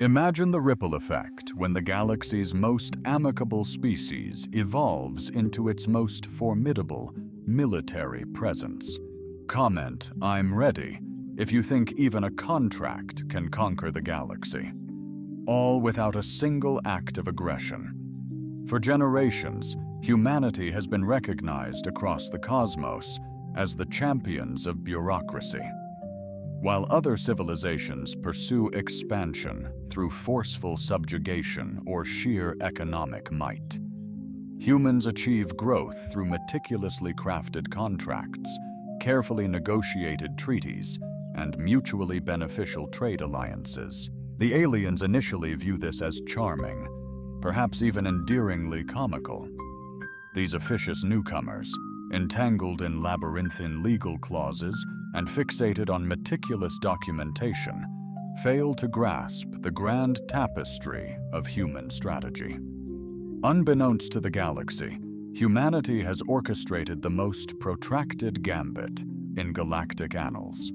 Imagine the ripple effect when the galaxy's most amicable species evolves into its most formidable military presence. Comment, "I'm ready," if you think even a contract can conquer the galaxy. All without a single act of aggression. For generations, humanity has been recognized across the cosmos as the champions of bureaucracy. While other civilizations pursue expansion through forceful subjugation or sheer economic might, humans achieve growth through meticulously crafted contracts, carefully negotiated treaties, and mutually beneficial trade alliances. The aliens initially view this as charming, perhaps even endearingly comical. These officious newcomers, entangled in labyrinthine legal clauses and fixated on meticulous documentation, fail to grasp the grand tapestry of human strategy. Unbeknownst to the galaxy, humanity has orchestrated the most protracted gambit in galactic annals.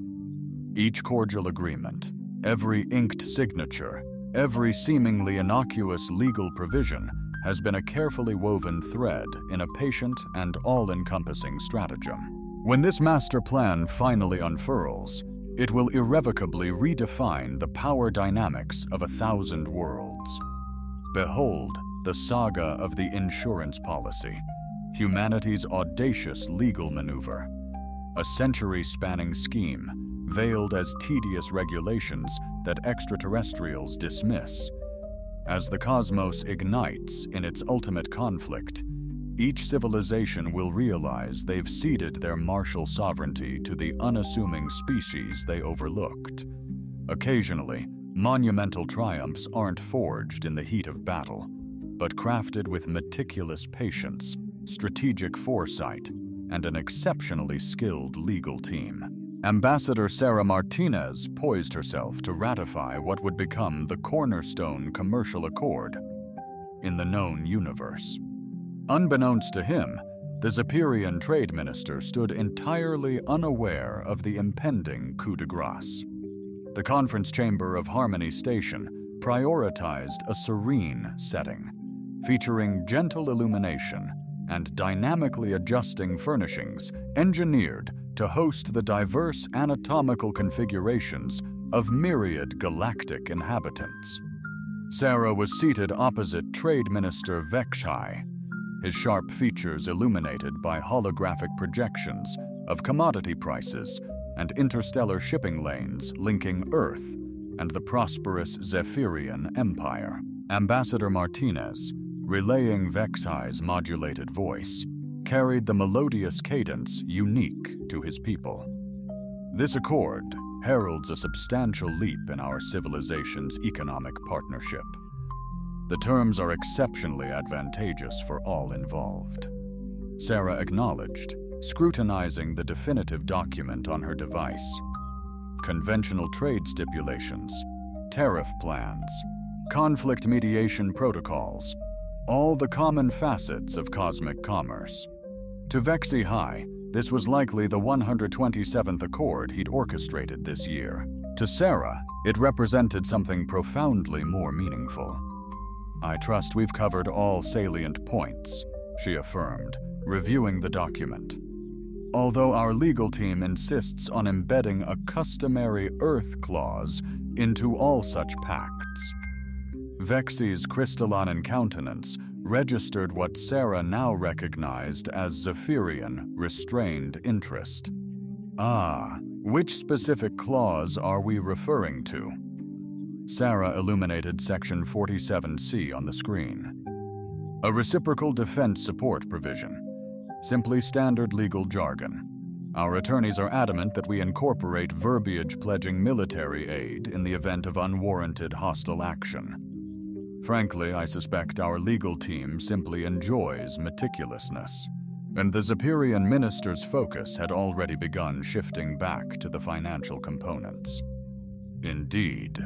Each cordial agreement, every inked signature, every seemingly innocuous legal provision has been a carefully woven thread in a patient and all-encompassing stratagem. When this master plan finally unfurls, it will irrevocably redefine the power dynamics of 1,000 worlds. Behold the saga of the insurance policy, humanity's audacious legal maneuver. A century-spanning scheme, veiled as tedious regulations that extraterrestrials dismiss. As the cosmos ignites in its ultimate conflict, each civilization will realize they've ceded their martial sovereignty to the unassuming species they overlooked. Occasionally, monumental triumphs aren't forged in the heat of battle, but crafted with meticulous patience, strategic foresight, and an exceptionally skilled legal team. Ambassador Sarah Martinez poised herself to ratify what would become the cornerstone commercial accord in the known universe. Unbeknownst to him, the Zephyrian trade minister stood entirely unaware of the impending coup de grace. The conference chamber of Harmony Station prioritized a serene setting, featuring gentle illumination and dynamically adjusting furnishings engineered to host the diverse anatomical configurations of myriad galactic inhabitants. Sarah was seated opposite Trade Minister HFY, his sharp features illuminated by holographic projections of commodity prices and interstellar shipping lanes linking Earth and the prosperous Zephyrian Empire. Ambassador Martinez, relaying HFY's modulated voice, carried the melodious cadence unique to his people. This accord heralds a substantial leap in our civilization's economic partnership. The terms are exceptionally advantageous for all involved. Sarah acknowledged, scrutinizing the definitive document on her device. Conventional trade stipulations, tariff plans, conflict mediation protocols, all the common facets of cosmic commerce. To Vexi High, this was likely the 127th accord he'd orchestrated this year. To Sarah, it represented something profoundly more meaningful. "I trust we've covered all salient points," she affirmed, reviewing the document. "Although our legal team insists on embedding a customary Earth clause into all such pacts." Vexi's crystalline countenance registered what Sarah now recognized as Zephyrian restrained interest. "Ah, which specific clause are we referring to?" Sarah illuminated Section 47C on the screen. "A reciprocal defense support provision. Simply standard legal jargon. Our attorneys are adamant that we incorporate verbiage pledging military aid in the event of unwarranted hostile action. Frankly, I suspect our legal team simply enjoys meticulousness." And the Zephyrian minister's focus had already begun shifting back to the financial components. "Indeed.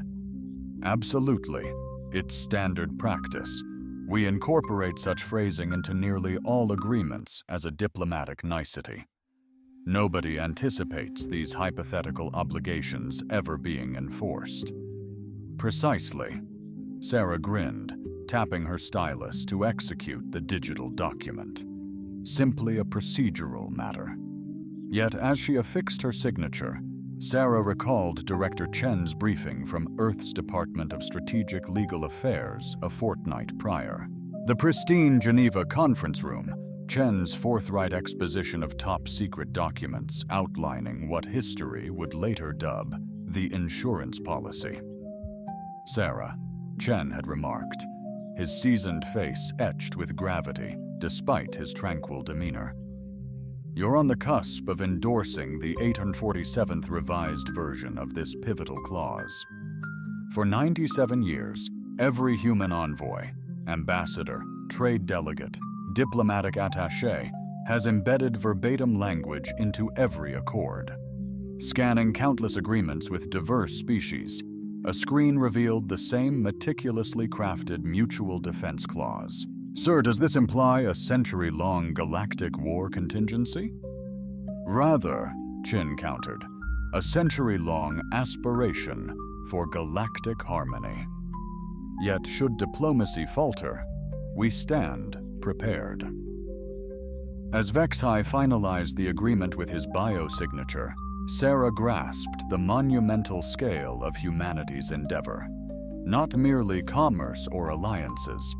Absolutely. It's standard practice. We incorporate such phrasing into nearly all agreements as a diplomatic nicety. Nobody anticipates these hypothetical obligations ever being enforced." "Precisely," Sarah grinned, tapping her stylus to execute the digital document. Simply a procedural matter. Yet as she affixed her signature, Sarah recalled Director Chen's briefing from Earth's Department of Strategic Legal Affairs a fortnight prior. The pristine Geneva conference room, Chen's forthright exposition of top-secret documents outlining what history would later dub the insurance policy. Sarah, Chen had remarked, his seasoned face etched with gravity despite his tranquil demeanor. You're on the cusp of endorsing the 847th revised version of this pivotal clause. For 97 years, every human envoy, ambassador, trade delegate, diplomatic attaché has embedded verbatim language into every accord. Scanning countless agreements with diverse species, a screen revealed the same meticulously crafted mutual defense clause. Sir, does this imply a century-long galactic war contingency? Rather, Chin countered, a century-long aspiration for galactic harmony. Yet should diplomacy falter, we stand prepared. As Vexhai finalized the agreement with his biosignature, Sarah grasped the monumental scale of humanity's endeavor. Not merely commerce or alliances,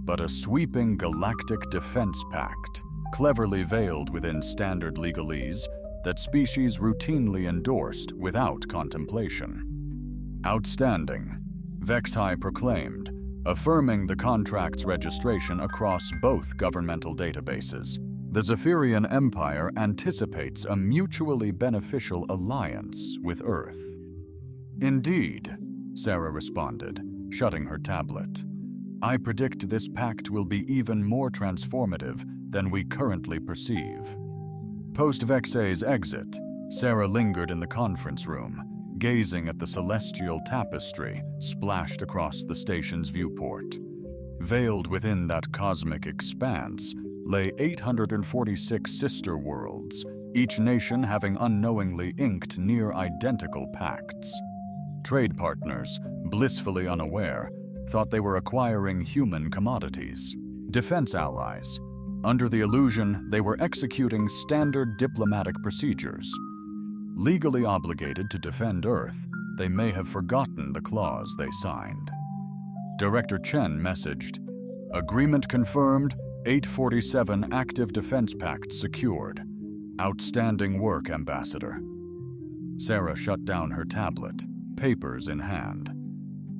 but a sweeping galactic defense pact, cleverly veiled within standard legalese that species routinely endorsed without contemplation. Outstanding, Vexhai proclaimed, affirming the contract's registration across both governmental databases. The Zephyrian Empire anticipates a mutually beneficial alliance with Earth. Indeed, Sarah responded, shutting her tablet. I predict this pact will be even more transformative than we currently perceive. Post-Vexay's exit, Sarah lingered in the conference room, gazing at the celestial tapestry splashed across the station's viewport. Veiled within that cosmic expanse lay 846 sister worlds, each nation having unknowingly inked near-identical pacts. Trade partners, blissfully unaware, thought they were acquiring human commodities. Defense allies, under the illusion they were executing standard diplomatic procedures. Legally obligated to defend Earth, they may have forgotten the clause they signed. Director Chen messaged, "Agreement confirmed, 847 active defense pact secured. Outstanding work, Ambassador." Sarah shut down her tablet, papers in hand.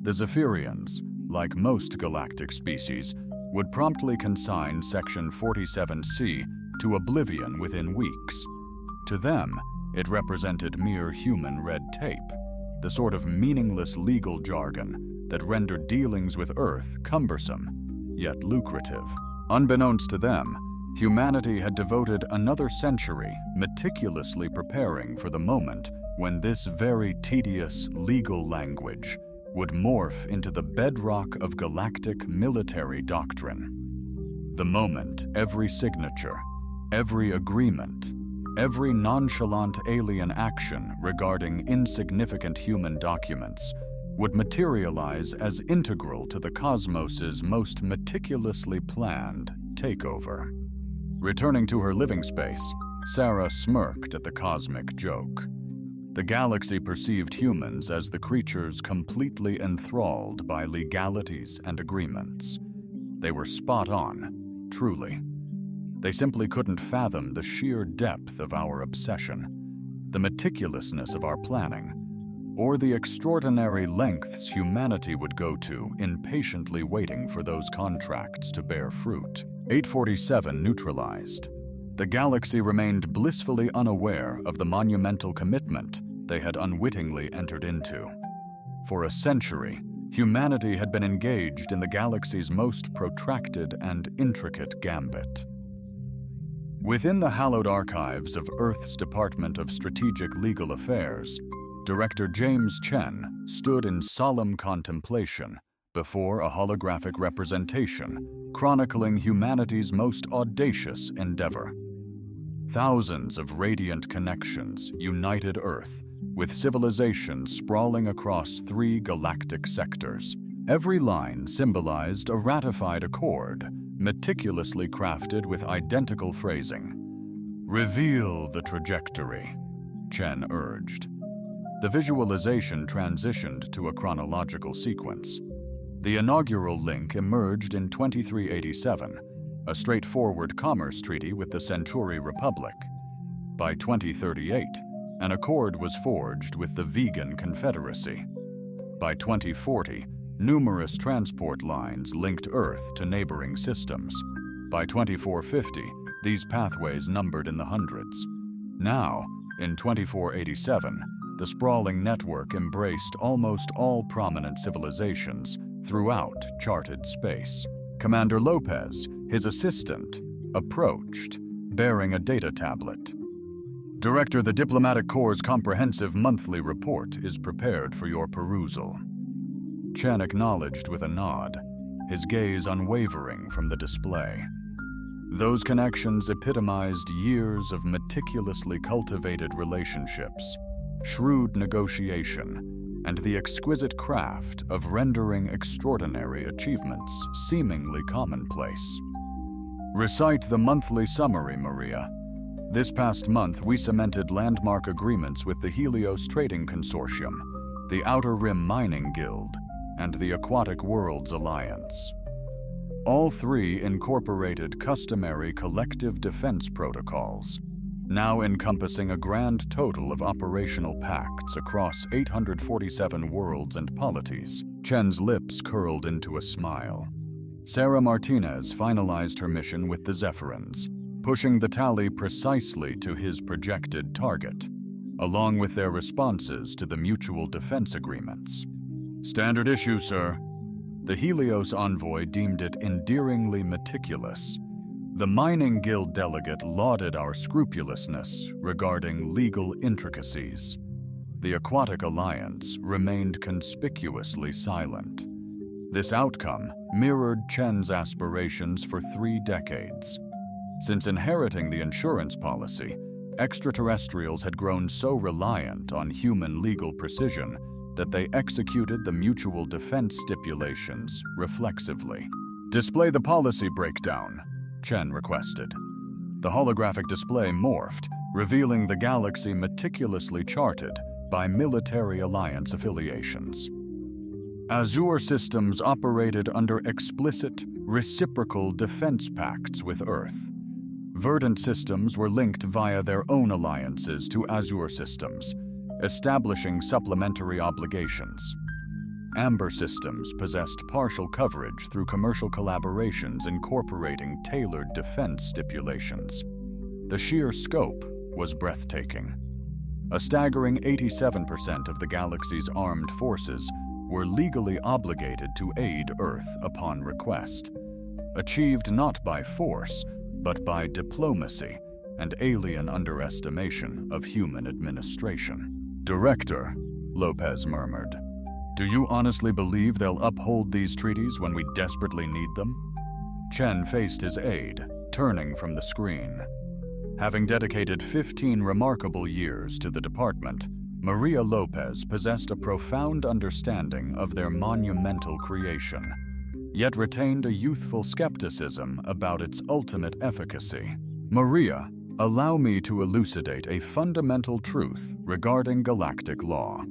The Zephyrians, like most galactic species, would promptly consign Section 47C to oblivion within weeks. To them, it represented mere human red tape, the sort of meaningless legal jargon that rendered dealings with Earth cumbersome, yet lucrative. Unbeknownst to them, humanity had devoted another century meticulously preparing for the moment when this very tedious legal language would morph into the bedrock of galactic military doctrine. The moment every signature, every agreement, every nonchalant alien action regarding insignificant human documents would materialize as integral to the cosmos's most meticulously planned takeover. Returning to her living space, Sarah smirked at the cosmic joke. The galaxy perceived humans as the creatures completely enthralled by legalities and agreements. They were spot on, truly. They simply couldn't fathom the sheer depth of our obsession, the meticulousness of our planning, or the extraordinary lengths humanity would go to in patiently waiting for those contracts to bear fruit. 847 neutralized. The galaxy remained blissfully unaware of the monumental commitment they had unwittingly entered into. For a century, humanity had been engaged in the galaxy's most protracted and intricate gambit. Within the hallowed archives of Earth's Department of Strategic Legal Affairs, Director James Chen stood in solemn contemplation before a holographic representation chronicling humanity's most audacious endeavor. Thousands of radiant connections united Earth, with civilizations sprawling across 3 galactic sectors. Every line symbolized a ratified accord, meticulously crafted with identical phrasing. "Reveal the trajectory," Chen urged. The visualization transitioned to a chronological sequence. The inaugural link emerged in 2387, a straightforward commerce treaty with the Centauri Republic. By 2038, an accord was forged with the Vegan Confederacy. By 2040, numerous transport lines linked Earth to neighboring systems. By 2450, these pathways numbered in the hundreds. Now, in 2487, the sprawling network embraced almost all prominent civilizations throughout charted space. Commander Lopez, his assistant, approached, bearing a data tablet. "Director, the Diplomatic Corps' comprehensive monthly report is prepared for your perusal." Chen acknowledged with a nod, his gaze unwavering from the display. Those connections epitomized years of meticulously cultivated relationships, shrewd negotiation, and the exquisite craft of rendering extraordinary achievements seemingly commonplace. "Recite the monthly summary, Maria. This past month, we cemented landmark agreements with the Helios Trading Consortium, the Outer Rim Mining Guild, and the Aquatic Worlds Alliance. All three incorporated customary collective defense protocols, now encompassing a grand total of operational pacts across 847 worlds and polities." Chen's lips curled into a smile. Sarah Martinez finalized her mission with the Zephyrins, pushing the tally precisely to his projected target, along with their responses to the mutual defense agreements. "Standard issue, sir." The Helios envoy deemed it endearingly meticulous. The Mining Guild delegate lauded our scrupulousness regarding legal intricacies. The Aquatic Alliance remained conspicuously silent. This outcome mirrored Chen's aspirations for 3 decades. Since inheriting the insurance policy, extraterrestrials had grown so reliant on human legal precision that they executed the mutual defense stipulations reflexively. "Display the policy breakdown," Chen requested. The holographic display morphed, revealing the galaxy meticulously charted by military alliance affiliations. Azure systems operated under explicit, reciprocal defense pacts with Earth. Verdant systems were linked via their own alliances to Azure systems, establishing supplementary obligations. Amber systems possessed partial coverage through commercial collaborations incorporating tailored defense stipulations. The sheer scope was breathtaking. A staggering 87% of the galaxy's armed forces were legally obligated to aid Earth upon request, achieved not by force, but by diplomacy and alien underestimation of human administration. "Director," Lopez murmured, "do you honestly believe they'll uphold these treaties when we desperately need them?" Chen faced his aide, turning from the screen. Having dedicated 15 remarkable years to the department, Maria Lopez possessed a profound understanding of their monumental creation, yet retained a youthful skepticism about its ultimate efficacy. "Maria, allow me to elucidate a fundamental truth regarding galactic law.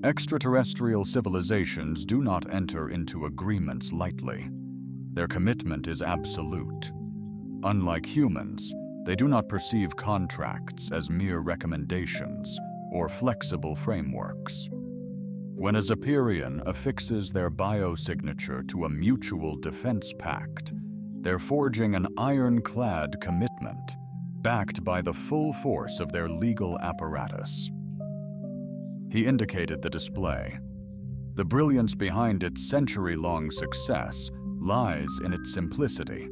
Extraterrestrial civilizations do not enter into agreements lightly. Their commitment is absolute. Unlike humans, they do not perceive contracts as mere recommendations or flexible frameworks. When a Zephyrian affixes their biosignature to a mutual defense pact, they're forging an ironclad commitment, backed by the full force of their legal apparatus." He indicated the display. The brilliance behind its century-long success lies in its simplicity.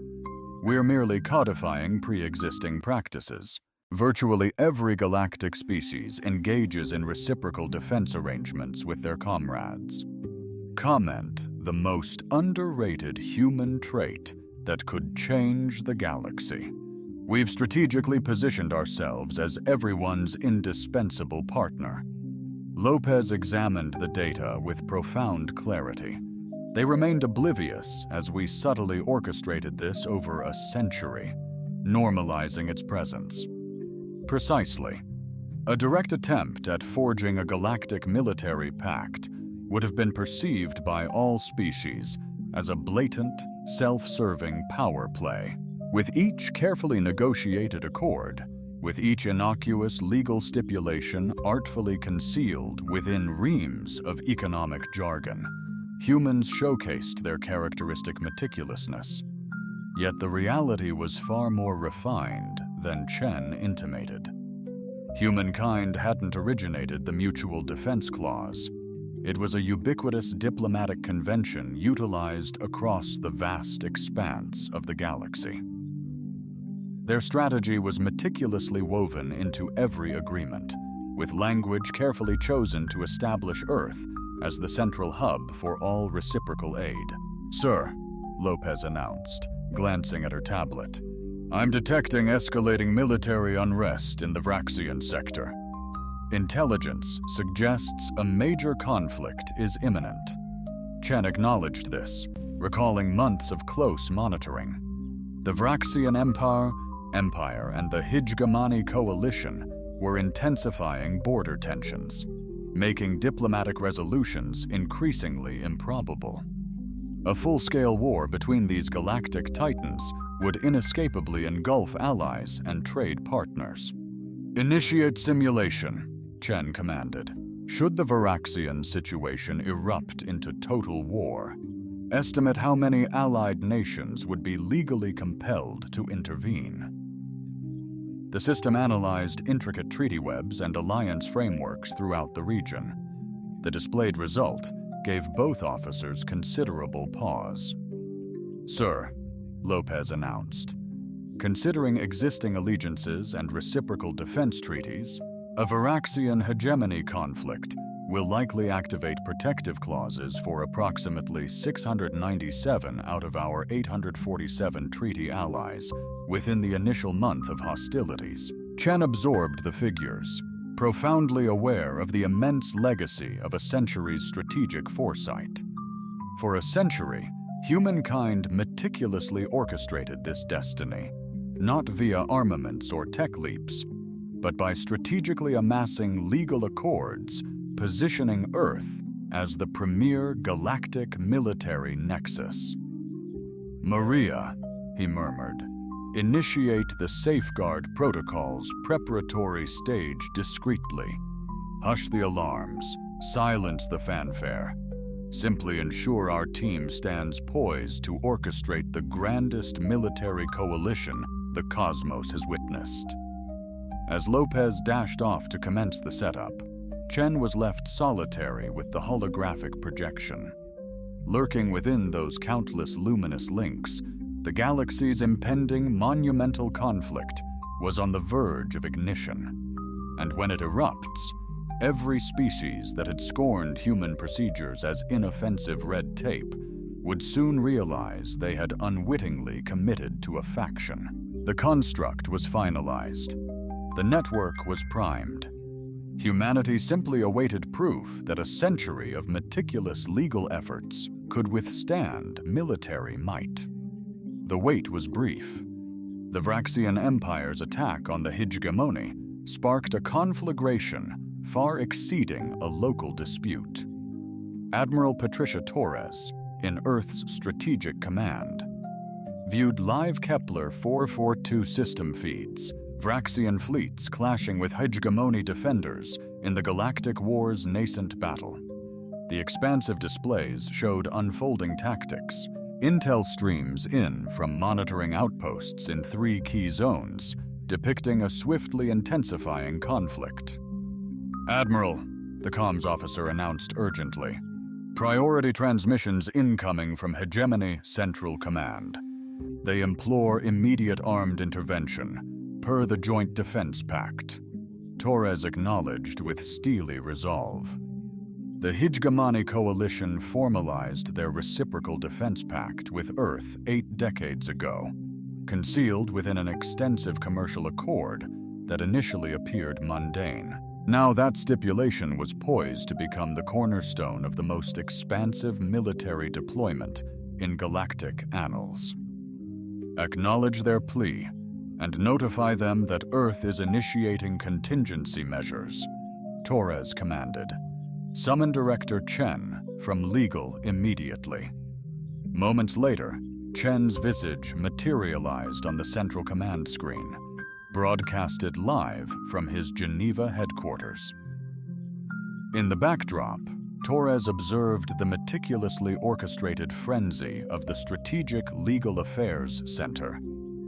We're merely codifying pre-existing practices. Virtually every galactic species engages in reciprocal defense arrangements with their comrades. Comment the most underrated human trait that could change the galaxy. We've strategically positioned ourselves as everyone's indispensable partner. Lopez examined the data with profound clarity. They remained oblivious as we subtly orchestrated this over a century, normalizing its presence. Precisely. A direct attempt at forging a galactic military pact would have been perceived by all species as a blatant, self-serving power play. With each carefully negotiated accord, with each innocuous legal stipulation artfully concealed within reams of economic jargon, humans showcased their characteristic meticulousness. Yet the reality was far more refined than Chen intimated. Humankind hadn't originated the Mutual Defense Clause. It was a ubiquitous diplomatic convention utilized across the vast expanse of the galaxy. Their strategy was meticulously woven into every agreement, with language carefully chosen to establish Earth as the central hub for all reciprocal aid. "Sir," Lopez announced, glancing at her tablet, "I'm detecting escalating military unrest in the Vraxian sector. Intelligence suggests a major conflict is imminent." Chen acknowledged this, recalling months of close monitoring. The Vraxian Empire and the Hijgamani coalition were intensifying border tensions, making diplomatic resolutions increasingly improbable. A full-scale war between these galactic titans would inescapably engulf allies and trade partners. "Initiate simulation," Chen commanded. Should the Varaxian situation erupt into total war, estimate how many allied nations would be legally compelled to intervene. The system analyzed intricate treaty webs and alliance frameworks throughout the region. The displayed result gave both officers considerable pause. "Sir," Lopez announced, "considering existing allegiances and reciprocal defense treaties, a Varaxian hegemony conflict will likely activate protective clauses for approximately 697 out of our 847 treaty allies within the initial month of hostilities." Chen absorbed the figures, profoundly aware of the immense legacy of a century's strategic foresight. For a century, humankind meticulously orchestrated this destiny, not via armaments or tech leaps, but by strategically amassing legal accords, positioning Earth as the premier galactic military nexus. "Maria," he murmured, "initiate the safeguard protocol's preparatory stage discreetly. Hush the alarms, silence the fanfare. Simply ensure our team stands poised to orchestrate the grandest military coalition the cosmos has witnessed." As Lopez dashed off to commence the setup, Chen was left solitary with the holographic projection. Lurking within those countless luminous links, the galaxy's impending monumental conflict was on the verge of ignition. And when it erupts, every species that had scorned human procedures as inoffensive red tape would soon realize they had unwittingly committed to a faction. The construct was finalized. The network was primed. Humanity simply awaited proof that a century of meticulous legal efforts could withstand military might. The wait was brief. The Vraxian Empire's attack on the Hijgamoni sparked a conflagration far exceeding a local dispute. Admiral Patricia Torres, in Earth's Strategic Command, viewed live Kepler 442 system feeds, Vraxian fleets clashing with Hijgamoni defenders in the Galactic War's nascent battle. The expansive displays showed unfolding tactics. Intel streams in from monitoring outposts in 3 key zones, depicting a swiftly intensifying conflict. "Admiral," the comms officer announced urgently, "priority transmissions incoming from Hegemony Central Command. They implore immediate armed intervention, per the Joint Defense Pact." Torres acknowledged with steely resolve. The Hijgamani coalition formalized their reciprocal defense pact with Earth 8 decades ago, concealed within an extensive commercial accord that initially appeared mundane. Now that stipulation was poised to become the cornerstone of the most expansive military deployment in galactic annals. Acknowledge their plea and notify them that Earth is initiating contingency measures, Torres commanded. Summon Director Chen from Legal immediately. Moments later, Chen's visage materialized on the central command screen, broadcasted live from his Geneva headquarters. In the backdrop, Torres observed the meticulously orchestrated frenzy of the Strategic Legal Affairs Center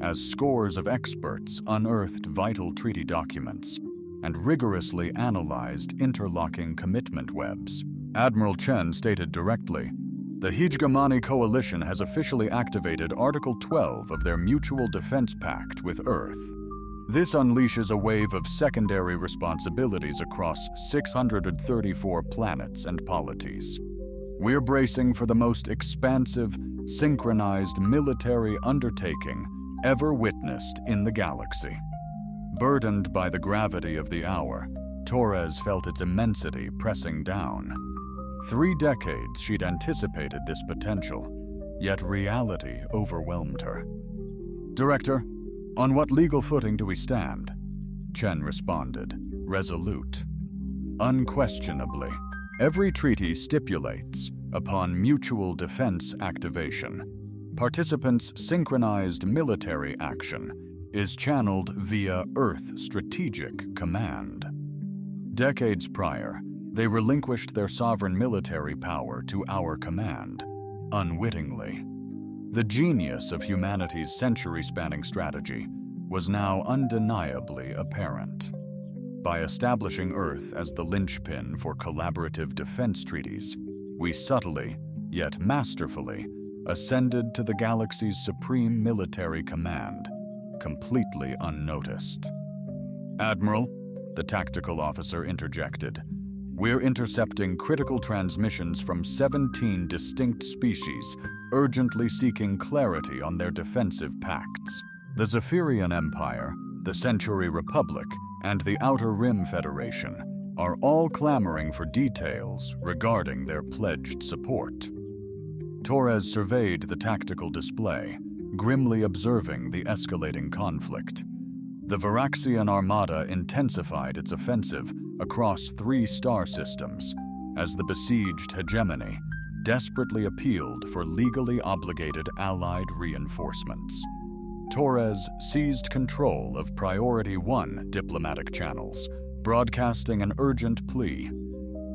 as scores of experts unearthed vital treaty documents and rigorously analyzed interlocking commitment webs. Admiral Chen stated directly, "The Hegemony Coalition has officially activated Article 12 of their Mutual Defense Pact with Earth. This unleashes a wave of secondary responsibilities across 634 planets and polities. We're bracing for the most expansive, synchronized military undertaking ever witnessed in the galaxy." Burdened by the gravity of the hour, Torres felt its immensity pressing down. 3 decades she'd anticipated this potential, yet reality overwhelmed her. "Director, on what legal footing do we stand?" Chen responded, resolute. "Unquestionably, every treaty stipulates, upon mutual defense activation, participants' synchronized military action is channeled via Earth Strategic Command. Decades prior, they relinquished their sovereign military power to our command, unwittingly. The genius of humanity's century-spanning strategy was now undeniably apparent. By establishing Earth as the linchpin for collaborative defense treaties, we subtly, yet masterfully, ascended to the galaxy's supreme military command, completely unnoticed." "Admiral," the tactical officer interjected, "we're intercepting critical transmissions from 17 distinct species, urgently seeking clarity on their defensive pacts. The Zephyrian Empire, the Century Republic, and the Outer Rim Federation are all clamoring for details regarding their pledged support." Torres surveyed the tactical display, grimly observing the escalating conflict. The Varaxian Armada intensified its offensive across 3 star systems as the besieged hegemony desperately appealed for legally obligated Allied reinforcements. Torres seized control of Priority 1 diplomatic channels, broadcasting an urgent plea.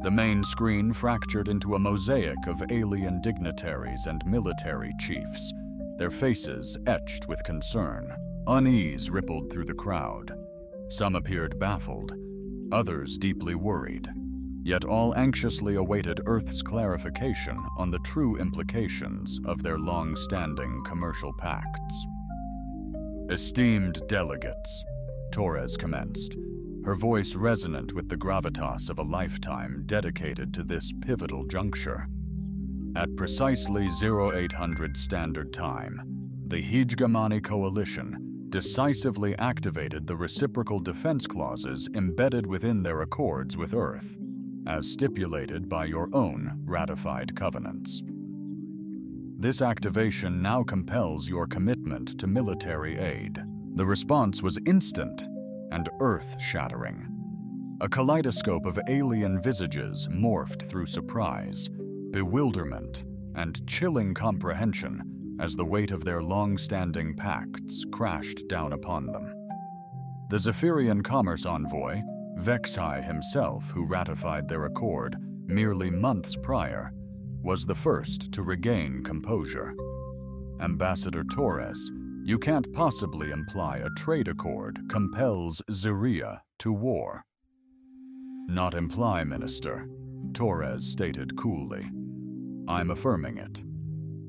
The main screen fractured into a mosaic of alien dignitaries and military chiefs, their faces etched with concern. Unease rippled through the crowd. Some appeared baffled, others deeply worried, yet all anxiously awaited Earth's clarification on the true implications of their long-standing commercial pacts. "Esteemed delegates," Torres commenced, her voice resonant with the gravitas of a lifetime dedicated to this pivotal juncture. At precisely 0800 Standard Time, the Hegemony Coalition decisively activated the reciprocal defense clauses embedded within their accords with Earth, as stipulated by your own ratified covenants. This activation now compels your commitment to military aid. The response was instant and earth-shattering. A kaleidoscope of alien visages morphed through surprise, bewilderment, and chilling comprehension as the weight of their long-standing pacts crashed down upon them. The Zephyrian commerce envoy, Vexai himself, who ratified their accord merely months prior, was the first to regain composure. "Ambassador Torres, you can't possibly imply a trade accord compels Zeria to war." "Not imply, Minister," Torres stated coolly. "I'm affirming it.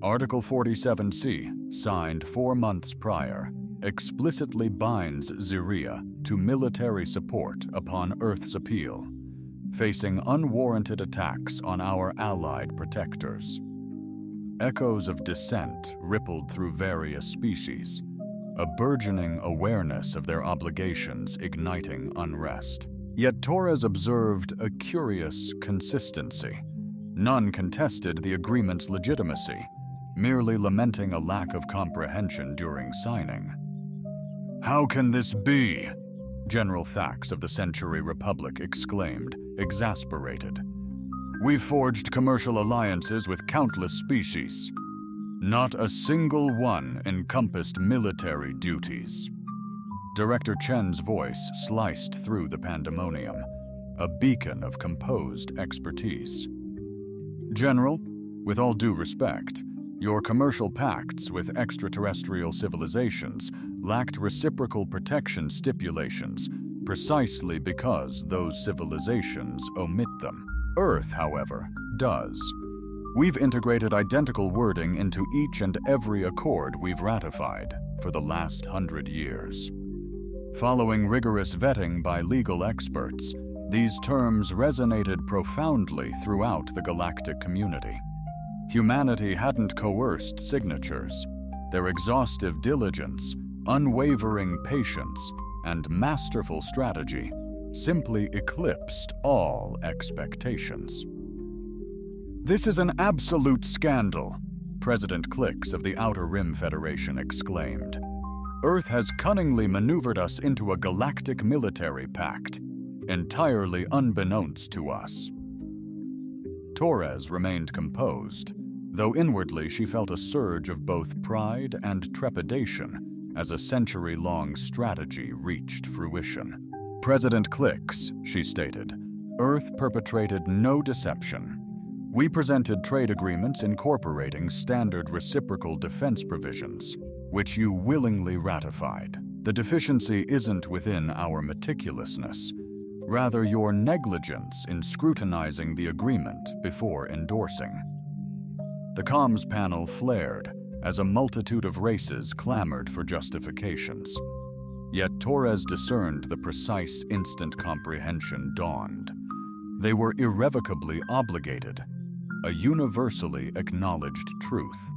Article 47C, signed 4 months prior, explicitly binds Zeria to military support upon Earth's appeal, facing unwarranted attacks on our allied protectors." Echoes of dissent rippled through various species, a burgeoning awareness of their obligations igniting unrest. Yet Torres observed a curious consistency. None contested the agreement's legitimacy, merely lamenting a lack of comprehension during signing. "How can this be?" General Thax of the Century Republic exclaimed, exasperated. "We've forged commercial alliances with countless species. Not a single one encompassed military duties." Director Chen's voice sliced through the pandemonium, a beacon of composed expertise. "General, with all due respect, your commercial pacts with extraterrestrial civilizations lacked reciprocal protection stipulations precisely because those civilizations omit them. Earth, however, does. We've integrated identical wording into each and every accord we've ratified for the last 100 years. Following rigorous vetting by legal experts, these terms resonated profoundly throughout the galactic community. Humanity hadn't coerced signatures. Their exhaustive diligence, unwavering patience, and masterful strategy simply eclipsed all expectations. "This is an absolute scandal," President Clix of the Outer Rim Federation exclaimed. "Earth has cunningly maneuvered us into a galactic military pact, entirely unbeknownst to us." Torres remained composed, though inwardly she felt a surge of both pride and trepidation as a century-long strategy reached fruition. "President Clix," she stated, "Earth perpetrated no deception. We presented trade agreements incorporating standard reciprocal defense provisions, which you willingly ratified. The deficiency isn't within our meticulousness, rather your negligence in scrutinizing the agreement before endorsing." The comms panel flared as a multitude of races clamored for justifications. Yet Torres discerned the precise instant comprehension dawned. They were irrevocably obligated, a universally acknowledged truth.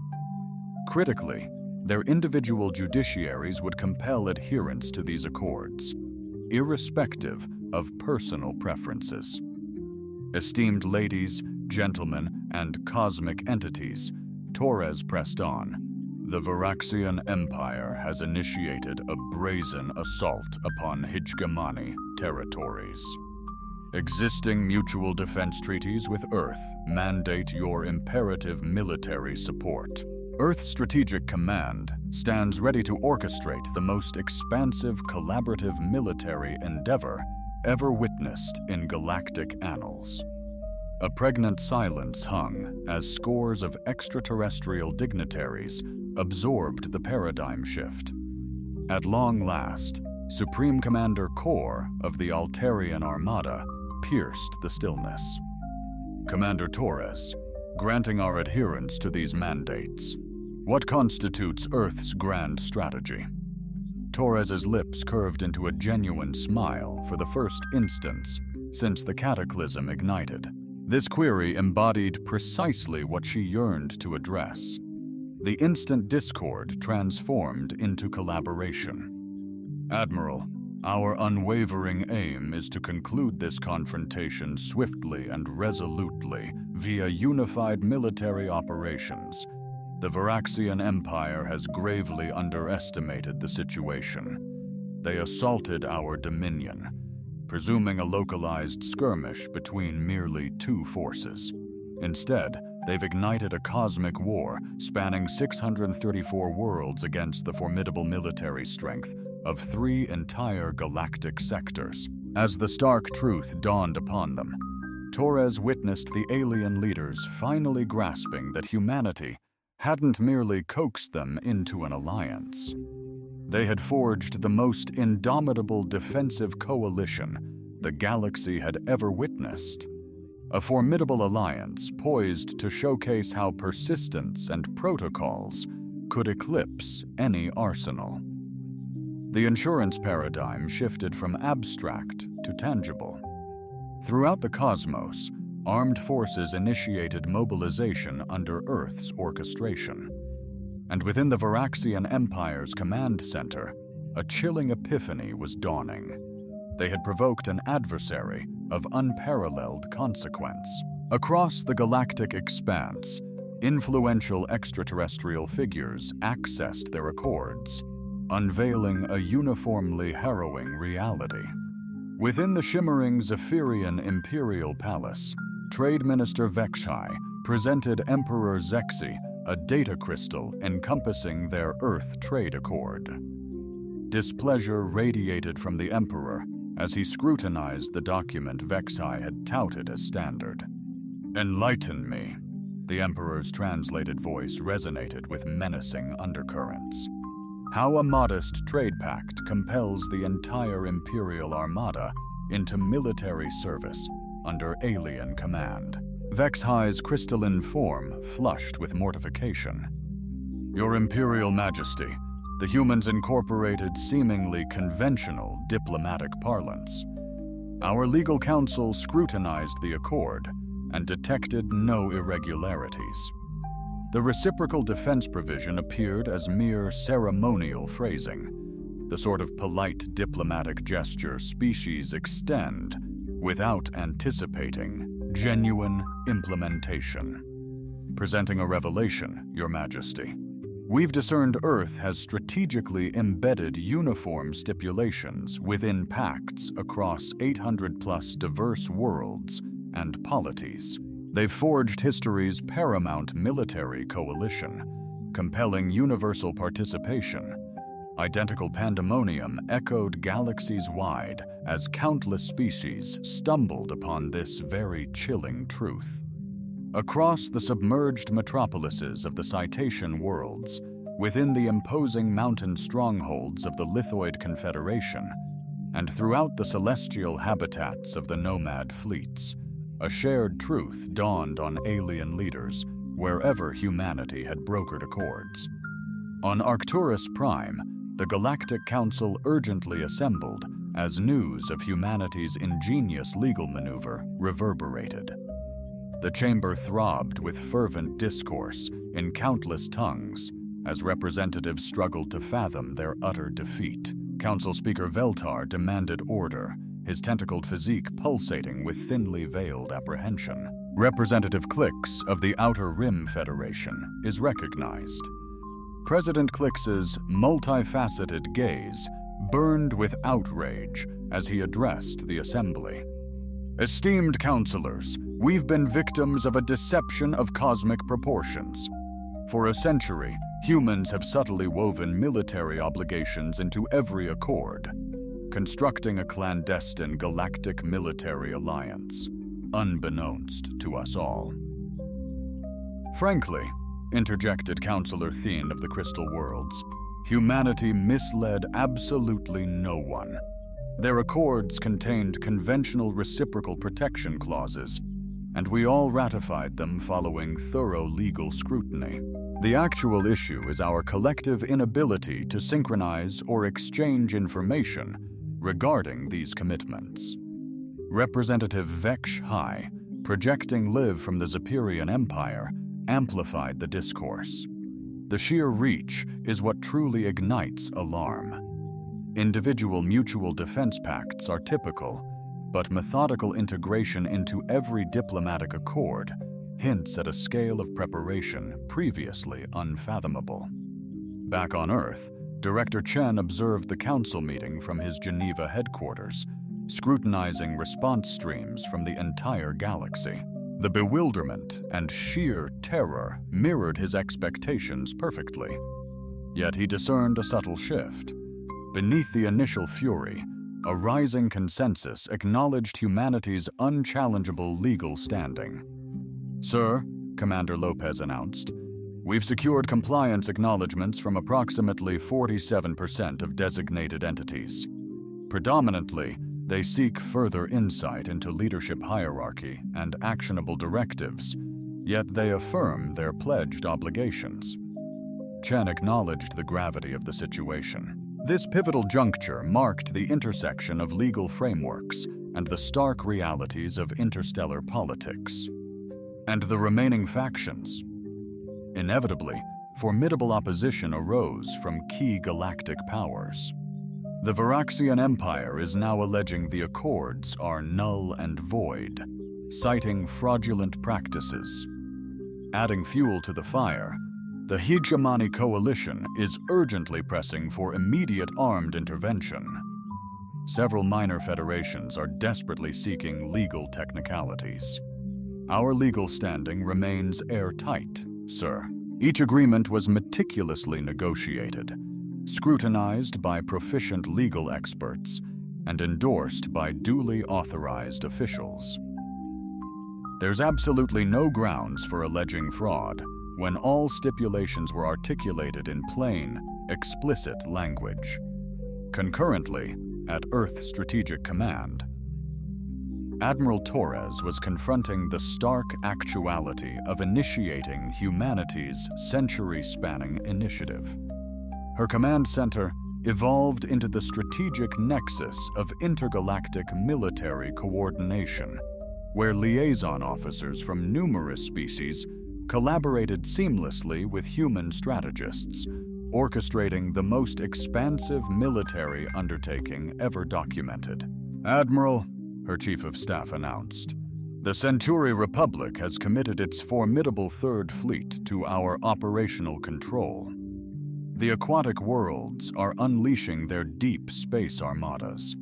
Critically, their individual judiciaries would compel adherence to these accords, irrespective of personal preferences. Esteemed ladies, gentlemen, and cosmic entities, Torres pressed on. The Varaxian Empire has initiated a brazen assault upon Hegemony territories. Existing mutual defense treaties with Earth mandate your imperative military support. Earth Strategic Command stands ready to orchestrate the most expansive collaborative military endeavor ever witnessed in galactic annals. A pregnant silence hung as scores of extraterrestrial dignitaries absorbed the paradigm shift. At long last, Supreme Commander Kor of the Altarian Armada pierced the stillness. "Commander Torres, granting our adherence to these mandates, what constitutes Earth's grand strategy?" Torres's lips curved into a genuine smile for the first instance since the cataclysm ignited. This query embodied precisely what she yearned to address. The instant discord transformed into collaboration. "Admiral, our unwavering aim is to conclude this confrontation swiftly and resolutely via unified military operations. The Varaxian Empire has gravely underestimated the situation. They assaulted our dominion, presuming a localized skirmish between merely two forces. Instead, they've ignited a cosmic war spanning 634 worlds against the formidable military strength of 3 entire galactic sectors. As the stark truth dawned upon them, Torres witnessed the alien leaders finally grasping that humanity hadn't merely coaxed them into an alliance. They had forged the most indomitable defensive coalition the galaxy had ever witnessed. A formidable alliance poised to showcase how persistence and protocols could eclipse any arsenal. The insurance paradigm shifted from abstract to tangible. Throughout the cosmos, armed forces initiated mobilization under Earth's orchestration. And within the Varaxian Empire's command center, a chilling epiphany was dawning. They had provoked an adversary of unparalleled consequence. Across the galactic expanse, influential extraterrestrial figures accessed their accords, unveiling a uniformly harrowing reality. Within the shimmering Zephyrian Imperial Palace, Trade Minister HFY presented Emperor Zexi a data crystal encompassing their Earth trade accord. Displeasure radiated from the Emperor as he scrutinized the document HFY had touted as standard. "Enlighten me." The Emperor's translated voice resonated with menacing undercurrents. How a modest trade pact compels the entire Imperial Armada into military service under alien command. HFY's crystalline form flushed with mortification. "Your Imperial Majesty, the humans incorporated seemingly conventional diplomatic parlance. Our legal counsel scrutinized the accord and detected no irregularities. The reciprocal defense provision appeared as mere ceremonial phrasing, the sort of polite diplomatic gesture species extend without anticipating genuine implementation. Presenting a revelation, Your Majesty. We've discerned Earth has strategically embedded uniform stipulations within pacts across 800+ diverse worlds and polities. They've forged history's paramount military coalition, compelling universal participation. Identical pandemonium echoed galaxies wide as countless species stumbled upon this very chilling truth. Across the submerged metropolises of the Citation worlds, within the imposing mountain strongholds of the Lithoid Confederation, and throughout the celestial habitats of the nomad fleets, a shared truth dawned on alien leaders wherever humanity had brokered accords. On Arcturus Prime, the Galactic Council urgently assembled as news of humanity's ingenious legal maneuver reverberated. The chamber throbbed with fervent discourse in countless tongues as representatives struggled to fathom their utter defeat. Council Speaker Veltar demanded order, his tentacled physique pulsating with thinly veiled apprehension. Representative Clix of the Outer Rim Federation is recognized. President Clix's multifaceted gaze burned with outrage as he addressed the assembly. "Esteemed councilors, we've been victims of a deception of cosmic proportions. For a century, humans have subtly woven military obligations into every accord, constructing a clandestine galactic military alliance, unbeknownst to us all." Frankly, interjected Councillor Thien of the Crystal Worlds, humanity misled absolutely no one. Their accords contained conventional reciprocal protection clauses, and we all ratified them following thorough legal scrutiny. The actual issue is our collective inability to synchronize or exchange information regarding these commitments. Representative HFY, projecting live from the Zephyrian Empire, amplified the discourse. The sheer reach is what truly ignites alarm. Individual mutual defense pacts are typical, but methodical integration into every diplomatic accord hints at a scale of preparation previously unfathomable. Back on Earth, Director Chen observed the council meeting from his Geneva headquarters, scrutinizing response streams from the entire galaxy. The bewilderment and sheer terror mirrored his expectations perfectly. Yet he discerned a subtle shift. Beneath the initial fury, a rising consensus acknowledged humanity's unchallengeable legal standing. "Sir," Commander Lopez announced, "we've secured compliance acknowledgements from approximately 47% of designated entities. Predominantly, they seek further insight into leadership hierarchy and actionable directives, yet they affirm their pledged obligations." Chen acknowledged the gravity of the situation. This pivotal juncture marked the intersection of legal frameworks and the stark realities of interstellar politics. And the remaining factions. Inevitably, formidable opposition arose from key galactic powers. The Varaxian Empire is now alleging the Accords are null and void, citing fraudulent practices. Adding fuel to the fire, the Hegemony Coalition is urgently pressing for immediate armed intervention. Several minor federations are desperately seeking legal technicalities. Our legal standing remains airtight, sir. Each agreement was meticulously negotiated, scrutinized by proficient legal experts, and endorsed by duly authorized officials. There's absolutely no grounds for alleging fraud when all stipulations were articulated in plain, explicit language. Concurrently, at Earth Strategic Command, Admiral Torres was confronting the stark actuality of initiating humanity's century-spanning initiative. Her command center evolved into the strategic nexus of intergalactic military coordination, where liaison officers from numerous species collaborated seamlessly with human strategists, orchestrating the most expansive military undertaking ever documented. "Admiral," her chief of staff announced, "the Centauri Republic has committed its formidable Third Fleet to our operational control. The aquatic worlds are unleashing their deep space armadas.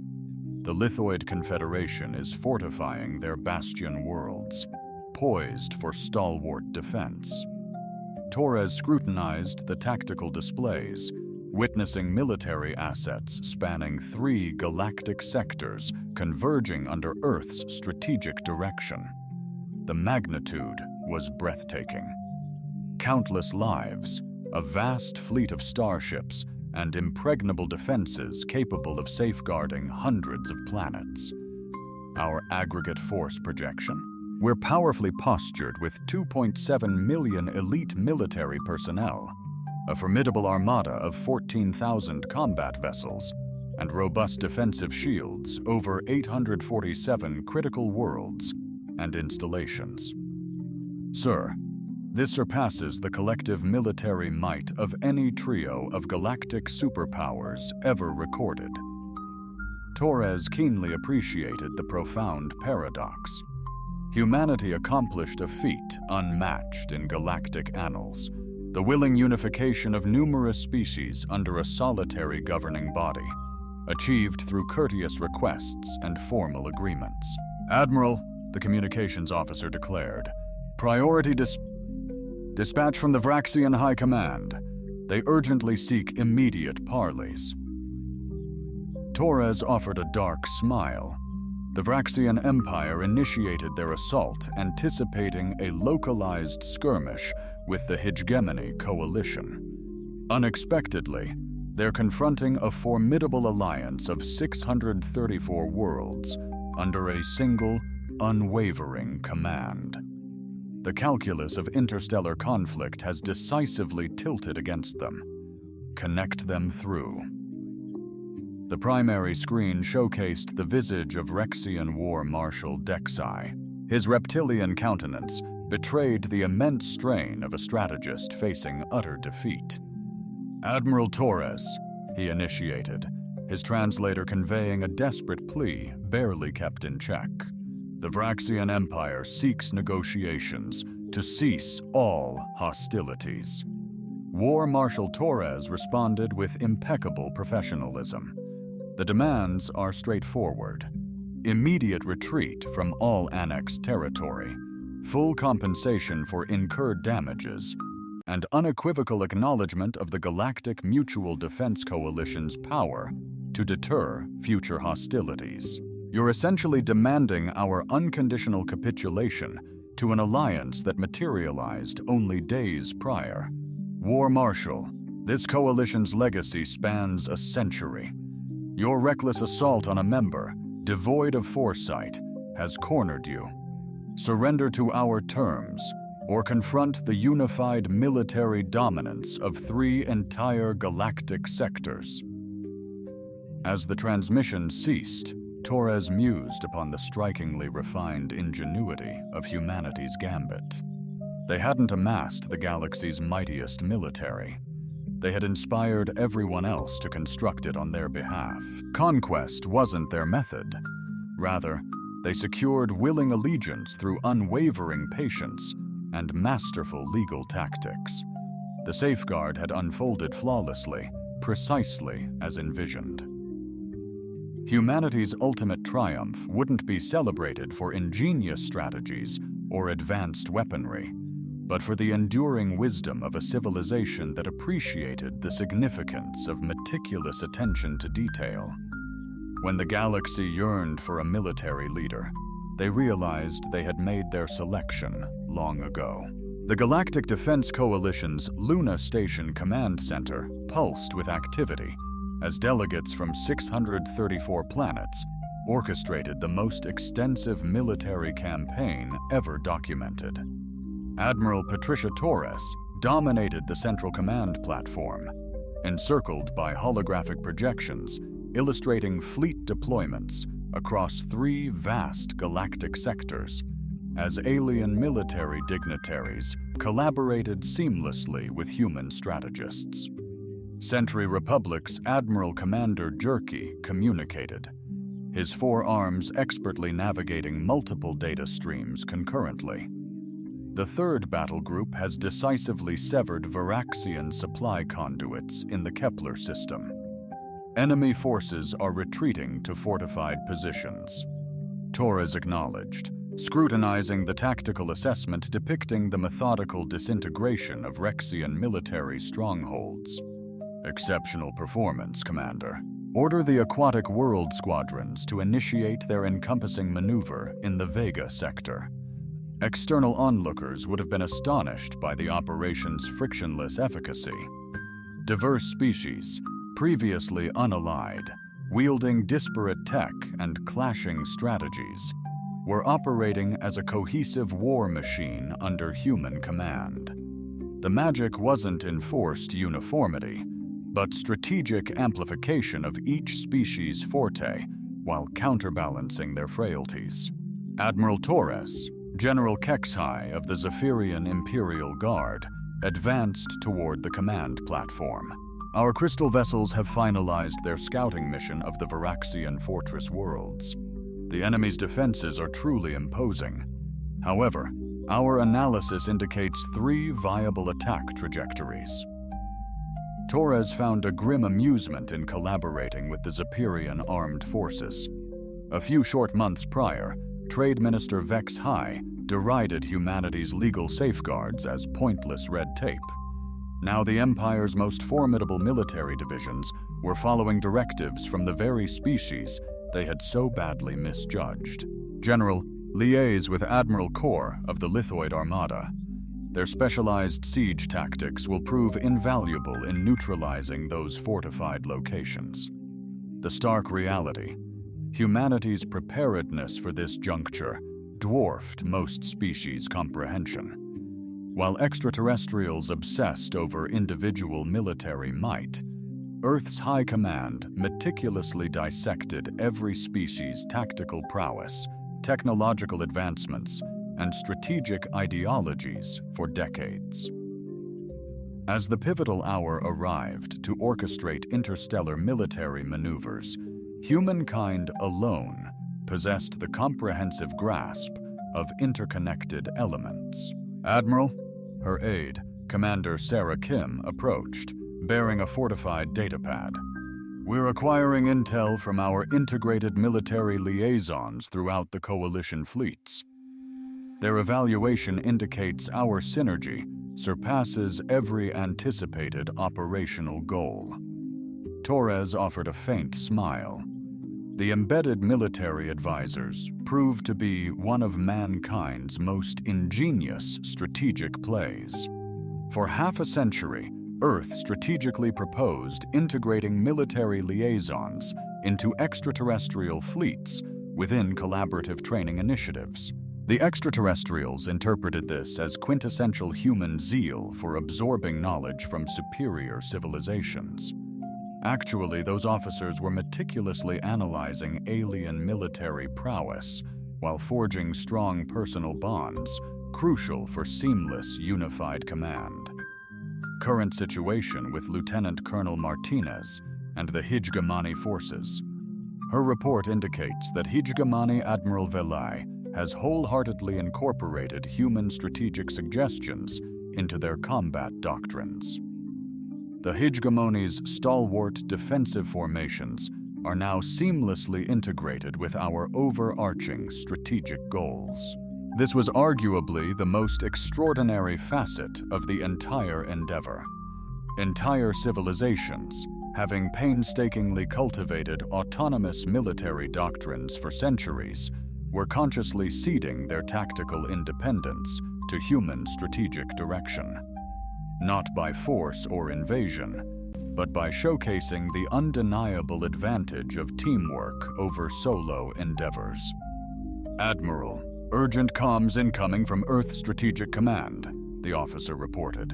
The Lithoid Confederation is fortifying their bastion worlds, poised for stalwart defense." Torres scrutinized the tactical displays, witnessing military assets spanning 3 galactic sectors converging under Earth's strategic direction. The magnitude was breathtaking. Countless lives, a vast fleet of starships, and impregnable defenses capable of safeguarding hundreds of planets. Our aggregate force projection? We're powerfully postured with 2.7 million elite military personnel, a formidable armada of 14,000 combat vessels, and robust defensive shields over 847 critical worlds and installations. Sir, this surpasses the collective military might of any trio of galactic superpowers ever recorded. Torres keenly appreciated the profound paradox. Humanity accomplished a feat unmatched in galactic annals, the willing unification of numerous species under a solitary governing body, achieved through courteous requests and formal agreements. "Admiral," the communications officer declared, "priority dispatch from the Varaxian High Command. They urgently seek immediate parleys." Torres offered a dark smile. The Varaxian Empire initiated their assault, anticipating a localized skirmish with the Hegemony Coalition. Unexpectedly, they're confronting a formidable alliance of 634 worlds under a single, unwavering command. The calculus of interstellar conflict has decisively tilted against them. Connect them through. The primary screen showcased the visage of Rexian War Marshal Dexai. His reptilian countenance betrayed the immense strain of a strategist facing utter defeat. "Admiral Torres," he initiated, his translator conveying a desperate plea barely kept in check. "The Varaxian Empire seeks negotiations to cease all hostilities." War Marshal Torres responded with impeccable professionalism. The demands are straightforward: immediate retreat from all annexed territory, full compensation for incurred damages, and unequivocal acknowledgement of the Galactic Mutual Defense Coalition's power to deter future hostilities. You're essentially demanding our unconditional capitulation to an alliance that materialized only days prior. War Marshal, this coalition's legacy spans a century. Your reckless assault on a member, devoid of foresight, has cornered you. Surrender to our terms, or confront the unified military dominance of 3 entire galactic sectors. As the transmission ceased, Torres mused upon the strikingly refined ingenuity of humanity's gambit. They hadn't amassed the galaxy's mightiest military. They had inspired everyone else to construct it on their behalf. Conquest wasn't their method. Rather, they secured willing allegiance through unwavering patience and masterful legal tactics. The safeguard had unfolded flawlessly, precisely as envisioned. Humanity's ultimate triumph wouldn't be celebrated for ingenious strategies or advanced weaponry, but for the enduring wisdom of a civilization that appreciated the significance of meticulous attention to detail. When the galaxy yearned for a military leader, they realized they had made their selection long ago. The Galactic Defense Coalition's Luna Station Command Center pulsed with activity as delegates from 634 planets orchestrated the most extensive military campaign ever documented. Admiral Patricia Torres dominated the Central Command platform, encircled by holographic projections illustrating fleet deployments across 3 vast galactic sectors, as alien military dignitaries collaborated seamlessly with human strategists. Century Republic's Admiral Commander Jerky communicated, his 4 arms expertly navigating multiple data streams concurrently. The 3rd battle group has decisively severed Varaxian supply conduits in the Kepler system. Enemy forces are retreating to fortified positions. Torres acknowledged, scrutinizing the tactical assessment depicting the methodical disintegration of Rexian military strongholds. Exceptional performance, Commander. Order the Aquatic World Squadrons to initiate their encompassing maneuver in the Vega sector. External onlookers would have been astonished by the operation's frictionless efficacy. Diverse species, previously unallied, wielding disparate tech and clashing strategies, were operating as a cohesive war machine under human command. The magic wasn't enforced uniformity, but strategic amplification of each species' forte while counterbalancing their frailties. Admiral Torres, General Kexhai of the Zephyrian Imperial Guard, advanced toward the command platform. Our crystal vessels have finalized their scouting mission of the Varaxian fortress worlds. The enemy's defenses are truly imposing. However, our analysis indicates 3 viable attack trajectories. Torres found a grim amusement in collaborating with the Zephyrian armed forces. A few short months prior, Trade Minister Vex High derided humanity's legal safeguards as pointless red tape. Now the Empire's most formidable military divisions were following directives from the very species they had so badly misjudged. General, liaise with Admiral Kor of the Lithoid Armada. Their specialized siege tactics will prove invaluable in neutralizing those fortified locations. The stark reality: humanity's preparedness for this juncture dwarfed most species' comprehension. While extraterrestrials obsessed over individual military might, Earth's High Command meticulously dissected every species' tactical prowess, technological advancements, and strategic ideologies for decades. As the pivotal hour arrived to orchestrate interstellar military maneuvers, humankind alone possessed the comprehensive grasp of interconnected elements. Admiral, her aide, Commander Sarah Kim, approached, bearing a fortified datapad. We're acquiring intel from our integrated military liaisons throughout the Coalition fleets. Their evaluation indicates our synergy surpasses every anticipated operational goal. Torres offered a faint smile. The embedded military advisors proved to be one of mankind's most ingenious strategic plays. For half a century, Earth strategically proposed integrating military liaisons into extraterrestrial fleets within collaborative training initiatives. The extraterrestrials interpreted this as quintessential human zeal for absorbing knowledge from superior civilizations. Actually, those officers were meticulously analyzing alien military prowess while forging strong personal bonds, crucial for seamless, unified command. current situation with Lieutenant Colonel Martinez and the Hijgamani forces. Her report indicates that Hijgamani Admiral Velay has wholeheartedly incorporated human strategic suggestions into their combat doctrines. The Hijgamani's stalwart defensive formations are now seamlessly integrated with our overarching strategic goals. This was arguably the most extraordinary facet of the entire endeavor. Entire civilizations, having painstakingly cultivated autonomous military doctrines for centuries, were consciously ceding their tactical independence to human strategic direction, not by force or invasion, but by showcasing the undeniable advantage of teamwork over solo endeavors. Admiral, urgent comms incoming from Earth Strategic Command, the officer reported.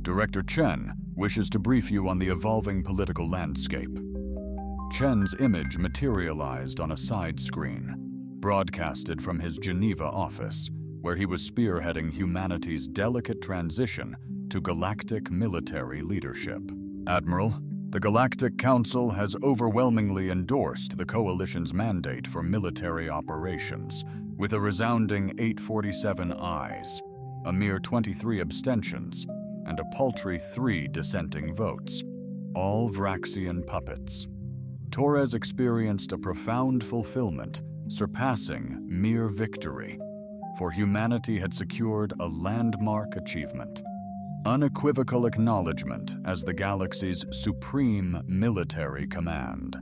Director Chen wishes to brief you on the evolving political landscape. Chen's image materialized on a side screen, broadcasted from his Geneva office, where he was spearheading humanity's delicate transition to galactic military leadership. Admiral, the Galactic Council has overwhelmingly endorsed the Coalition's mandate for military operations, with a resounding 847 ayes, a mere 23 abstentions, and a paltry 3 dissenting votes, all Vraxian puppets. Torres experienced a profound fulfillment, surpassing mere victory, for humanity had secured a landmark achievement. Unequivocal acknowledgement as the galaxy's supreme military command.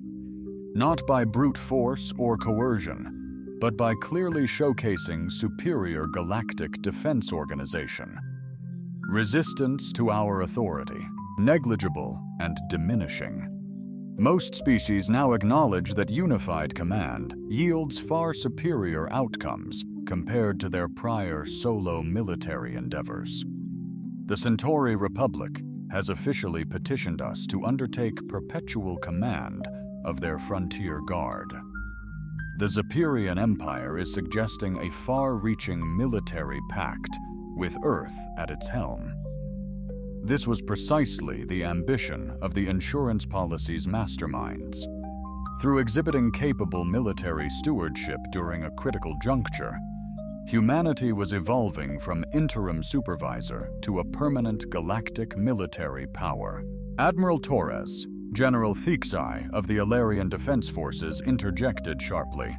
Not by brute force or coercion, but by clearly showcasing superior galactic defense organization. Resistance to our authority, negligible and diminishing. Most species now acknowledge that unified command yields far superior outcomes compared to their prior solo military endeavors. The Centauri Republic has officially petitioned us to undertake perpetual command of their frontier guard. The Zepyrian Empire is suggesting a far-reaching military pact with Earth at its helm. This was precisely the ambition of the insurance policy's masterminds. Through exhibiting capable military stewardship during a critical juncture, humanity was evolving from interim supervisor to a permanent galactic military power. Admiral Torres, General Thixai of the Alarian Defense Forces, interjected sharply.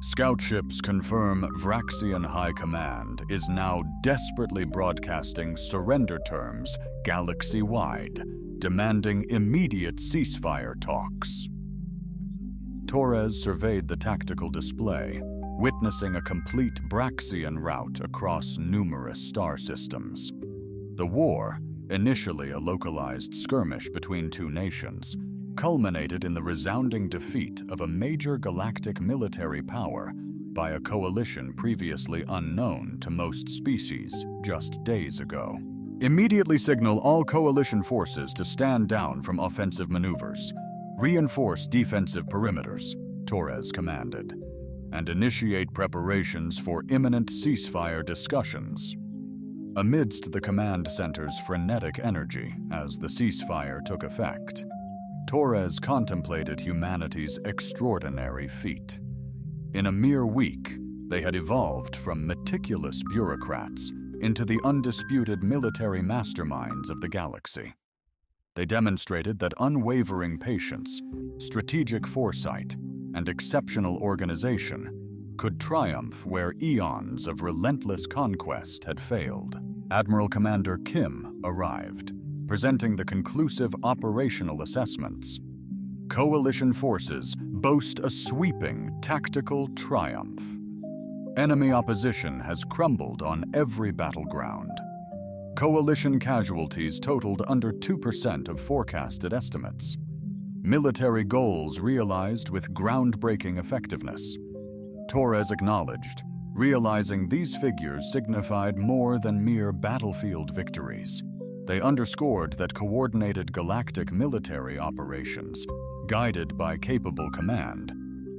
Scout ships confirm Vraxian High Command is now desperately broadcasting surrender terms galaxy-wide, demanding immediate ceasefire talks. Torres surveyed the tactical display, witnessing a complete Braxian rout across numerous star systems. The war, initially a localized skirmish between two nations, culminated in the resounding defeat of a major galactic military power by a coalition previously unknown to most species just days ago. Immediately signal all coalition forces to stand down from offensive maneuvers, reinforce defensive perimeters, Torres commanded, and initiate preparations for imminent ceasefire discussions. Amidst the command center's frenetic energy as the ceasefire took effect, Torres contemplated humanity's extraordinary feat. In a mere week, they had evolved from meticulous bureaucrats into the undisputed military masterminds of the galaxy. They demonstrated that unwavering patience, strategic foresight, and exceptional organization could triumph where eons of relentless conquest had failed. Admiral Commander Kim arrived, presenting the conclusive operational assessments. Coalition forces boast a sweeping tactical triumph. Enemy opposition has crumbled on every battleground. Coalition casualties totaled under 2% of forecasted estimates. Military goals realized with groundbreaking effectiveness. Torres acknowledged, realizing these figures signified more than mere battlefield victories. They underscored that coordinated galactic military operations, guided by capable command,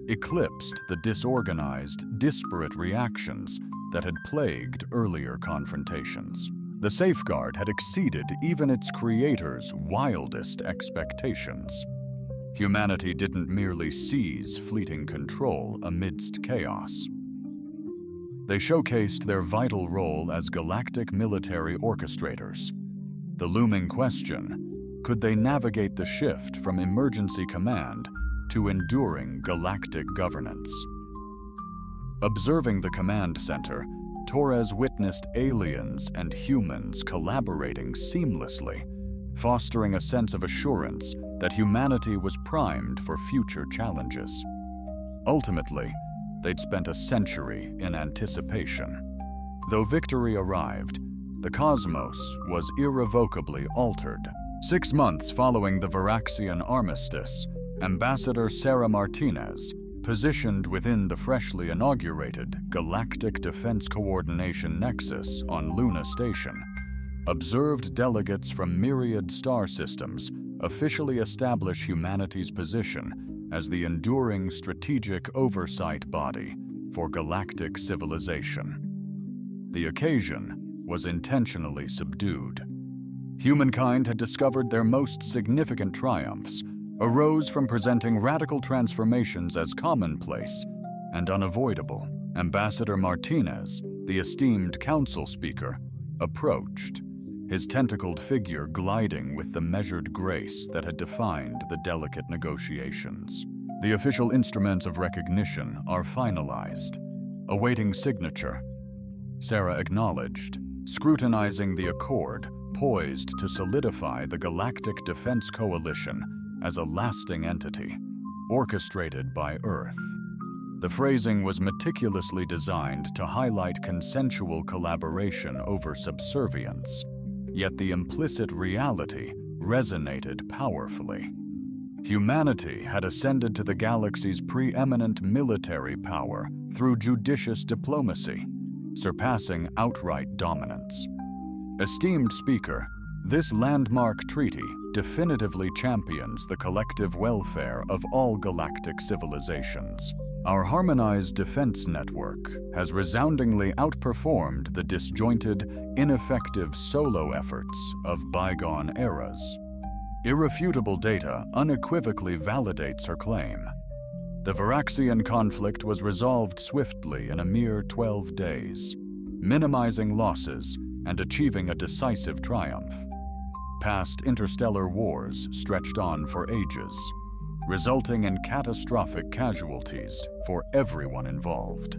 eclipsed the disorganized, disparate reactions that had plagued earlier confrontations. The safeguard had exceeded even its creator's wildest expectations. Humanity didn't merely seize fleeting control amidst chaos. They showcased their vital role as galactic military orchestrators. The looming question: could they navigate the shift from emergency command to enduring galactic governance? Observing the command center, Torres witnessed aliens and humans collaborating seamlessly, fostering a sense of assurance that humanity was primed for future challenges. Ultimately, they'd spent a century in anticipation. Though victory arrived, the cosmos was irrevocably altered. 6 months following the Varaxian armistice, Ambassador Sarah Martinez, positioned within the freshly inaugurated Galactic Defense Coordination Nexus on Luna Station, observed delegates from myriad star systems officially establish humanity's position as the enduring strategic oversight body for galactic civilization. The occasion was intentionally subdued. Humankind had discovered their most significant triumphs arose from presenting radical transformations as commonplace and unavoidable. Ambassador Martinez, the esteemed council speaker, approached, his tentacled figure gliding with the measured grace that had defined the delicate negotiations. The official instruments of recognition are finalized, awaiting signature. Sarah acknowledged, scrutinizing the accord poised to solidify the Galactic Defense Coalition as a lasting entity, orchestrated by Earth. The phrasing was meticulously designed to highlight consensual collaboration over subservience, yet the implicit reality resonated powerfully. Humanity had ascended to the galaxy's preeminent military power through judicious diplomacy, surpassing outright dominance. Esteemed speaker, this landmark treaty definitively champions the collective welfare of all galactic civilizations. Our harmonized defense network has resoundingly outperformed the disjointed, ineffective solo efforts of bygone eras. Irrefutable data unequivocally validates her claim. The Varaxian conflict was resolved swiftly in a mere 12 days, minimizing losses and achieving a decisive triumph. Past interstellar wars stretched on for ages, resulting in catastrophic casualties for everyone involved.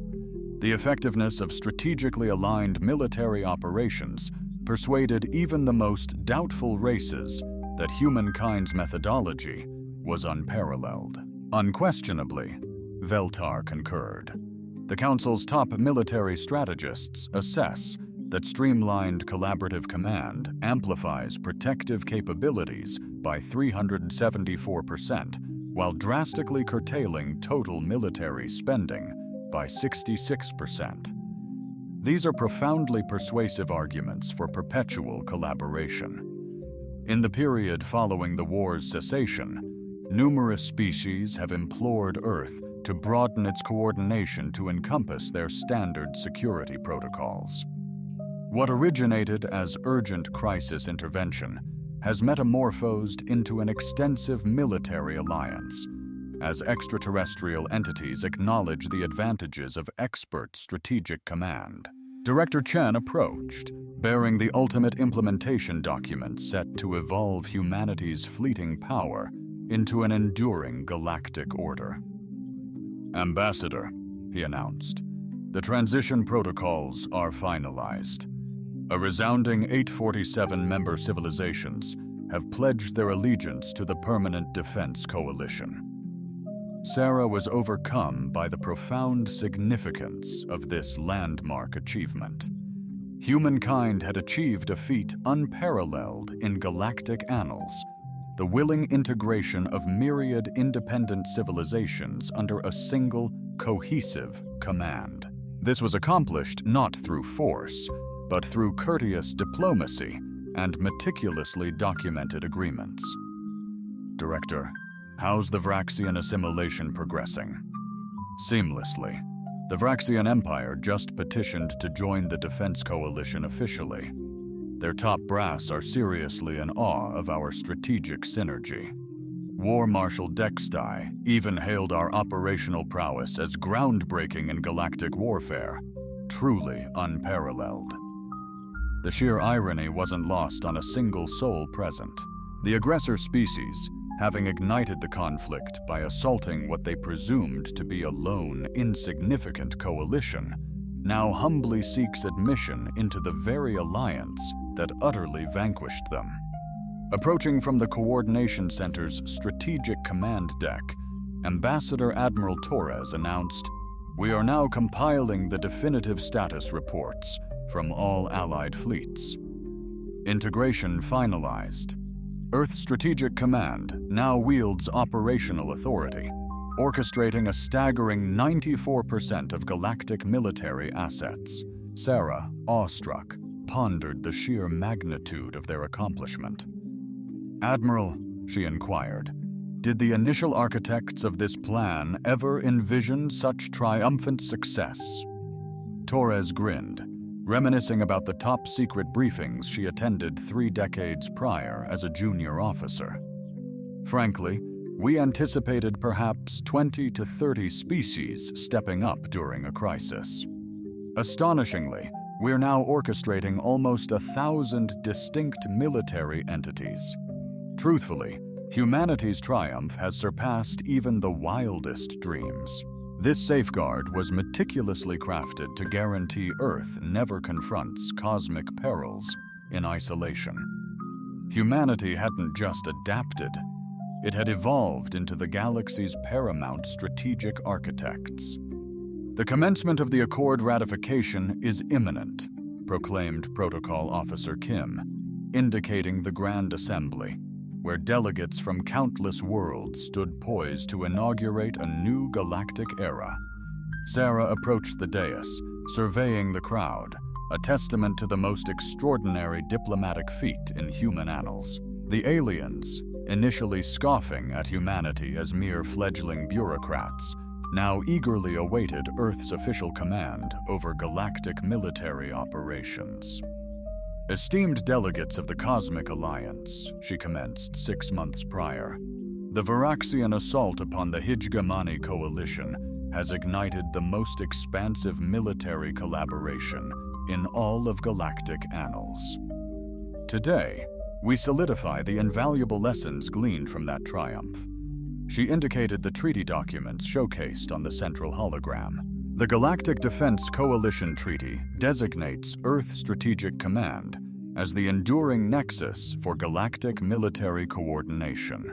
The effectiveness of strategically aligned military operations persuaded even the most doubtful races that humankind's methodology was unparalleled. Unquestionably, Veltar concurred. The Council's top military strategists assess that streamlined collaborative command amplifies protective capabilities by 374%, while drastically curtailing total military spending by 66%. These are profoundly persuasive arguments for perpetual collaboration. In the period following the war's cessation, numerous species have implored Earth to broaden its coordination to encompass their standard security protocols. What originated as urgent crisis intervention has metamorphosed into an extensive military alliance, as extraterrestrial entities acknowledge the advantages of expert strategic command. Director Chen approached, bearing the ultimate implementation document set to evolve humanity's fleeting power into an enduring galactic order. Ambassador, he announced, the transition protocols are finalized. A resounding 847 member civilizations have pledged their allegiance to the Permanent Defense Coalition. Sarah was overcome by the profound significance of this landmark achievement. Humankind had achieved a feat unparalleled in galactic annals, the willing integration of myriad independent civilizations under a single, cohesive command. This was accomplished not through force, but through courteous diplomacy and meticulously documented agreements. Director, how's the Varaxian assimilation progressing? Seamlessly. The Varaxian Empire just petitioned to join the Defense Coalition officially. Their top brass are seriously in awe of our strategic synergy. War Marshal Dextai even hailed our operational prowess as groundbreaking in galactic warfare, truly unparalleled. The sheer irony wasn't lost on a single soul present. The aggressor species, having ignited the conflict by assaulting what they presumed to be a lone, insignificant coalition, now humbly seeks admission into the very alliance that utterly vanquished them. Approaching from the Coordination Center's Strategic Command Deck, Ambassador Admiral Torres announced, "We are now compiling the definitive status reports from all Allied fleets. Integration finalized. Earth Strategic Command now wields operational authority, orchestrating a staggering 94% of galactic military assets." Sarah, awestruck, pondered the sheer magnitude of their accomplishment. "Admiral," she inquired, "did the initial architects of this plan ever envision such triumphant success?" Torres grinned, reminiscing about the top-secret briefings she attended 3 decades prior as a junior officer. "Frankly, we anticipated perhaps 20 to 30 species stepping up during a crisis. Astonishingly, we're now orchestrating almost 1,000 distinct military entities. Truthfully, humanity's triumph has surpassed even the wildest dreams. This safeguard was meticulously crafted to guarantee Earth never confronts cosmic perils in isolation. Humanity hadn't just adapted, it had evolved into the galaxy's paramount strategic architects. "The commencement of the Accord ratification is imminent," proclaimed Protocol Officer Kim, indicating the Grand Assembly, where delegates from countless worlds stood poised to inaugurate a new galactic era. Sarah approached the dais, surveying the crowd, a testament to the most extraordinary diplomatic feat in human annals. The aliens, initially scoffing at humanity as mere fledgling bureaucrats, now eagerly awaited Earth's official command over galactic military operations. "Esteemed delegates of the Cosmic Alliance," she commenced 6 months prior, "the Varaxian assault upon the Hijgamani coalition has ignited the most expansive military collaboration in all of galactic annals. Today, we solidify the invaluable lessons gleaned from that triumph." She indicated the treaty documents showcased on the central hologram. The Galactic Defense Coalition Treaty designates Earth Strategic Command as the enduring nexus for galactic military coordination.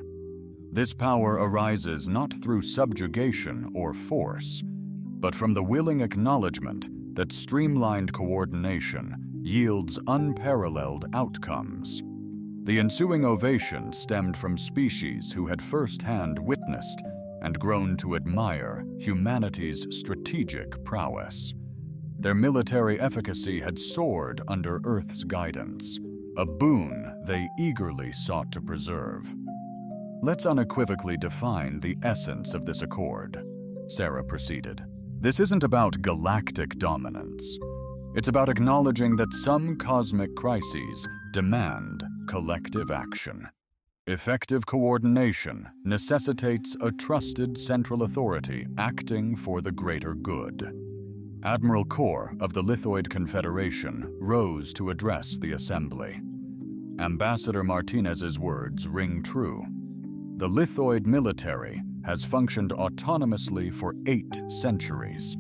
This power arises not through subjugation or force, but from the willing acknowledgement that streamlined coordination yields unparalleled outcomes. The ensuing ovation stemmed from species who had firsthand witnessed and grown to admire humanity's strategic prowess. Their military efficacy had soared under Earth's guidance, a boon they eagerly sought to preserve. "Let's unequivocally define the essence of this accord," Sarah proceeded. "This isn't about galactic dominance. It's about acknowledging that some cosmic crises demand collective action. Effective coordination necessitates a trusted central authority acting for the greater good." Admiral Kor of the Lithoid Confederation rose to address the assembly. Ambassador Martinez's words ring true. "The Lithoid military has functioned autonomously for 8 centuries,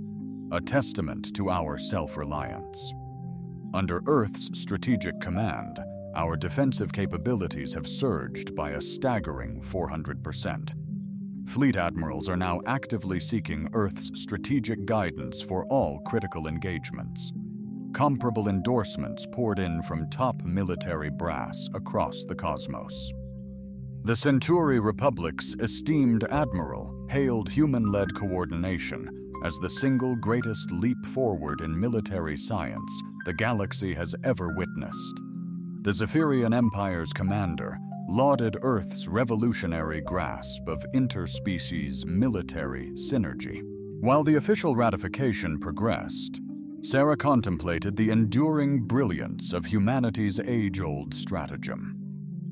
a testament to our self-reliance. Under Earth's strategic command, our defensive capabilities have surged by a staggering 400%. Fleet admirals are now actively seeking Earth's strategic guidance for all critical engagements. Comparable endorsements poured in from top military brass across the cosmos. The Centauri Republic's esteemed admiral hailed human-led coordination as the single greatest leap forward in military science the galaxy has ever witnessed. The Zephyrian Empire's commander lauded Earth's revolutionary grasp of interspecies military synergy. While the official ratification progressed, Sarah contemplated the enduring brilliance of humanity's age-old stratagem.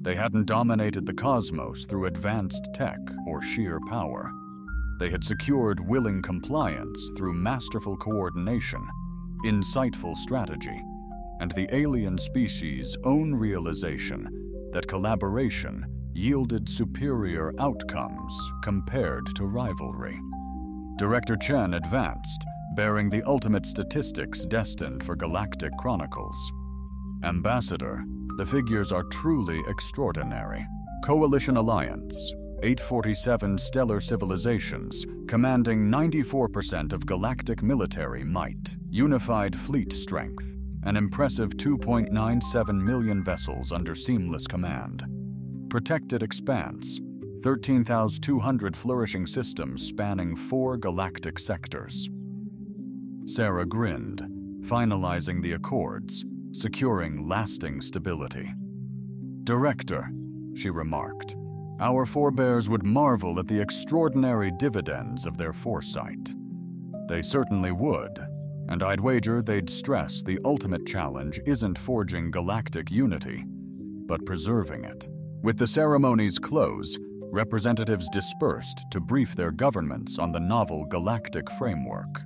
They hadn't dominated the cosmos through advanced tech or sheer power. They had secured willing compliance through masterful coordination, insightful strategy, and the alien species' own realization that collaboration yielded superior outcomes compared to rivalry. Director Chen advanced, bearing the ultimate statistics destined for galactic chronicles. Ambassador, the figures are truly extraordinary. Coalition Alliance, 847 stellar civilizations, commanding 94% of galactic military might, unified fleet strength, an impressive 2.97 million vessels under seamless command. Protected expanse, 13,200 flourishing systems spanning 4 galactic sectors. Sarah grinned, finalizing the accords, securing lasting stability. Director, she remarked, our forebears would marvel at the extraordinary dividends of their foresight. They certainly would, and I'd wager they'd stress the ultimate challenge isn't forging galactic unity, but preserving it. With the ceremony's close, representatives dispersed to brief their governments on the novel galactic framework.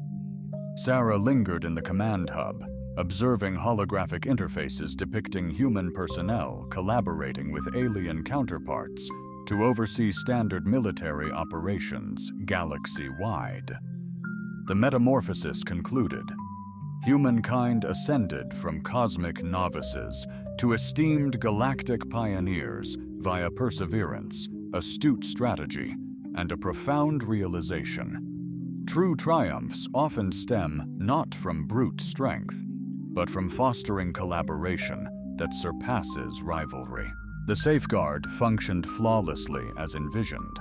Sarah lingered in the command hub, observing holographic interfaces depicting human personnel collaborating with alien counterparts to oversee standard military operations galaxy-wide. The metamorphosis concluded. Humankind ascended from cosmic novices to esteemed galactic pioneers via perseverance, astute strategy, and a profound realization. True triumphs often stem not from brute strength, but from fostering collaboration that surpasses rivalry. The safeguard functioned flawlessly as envisioned.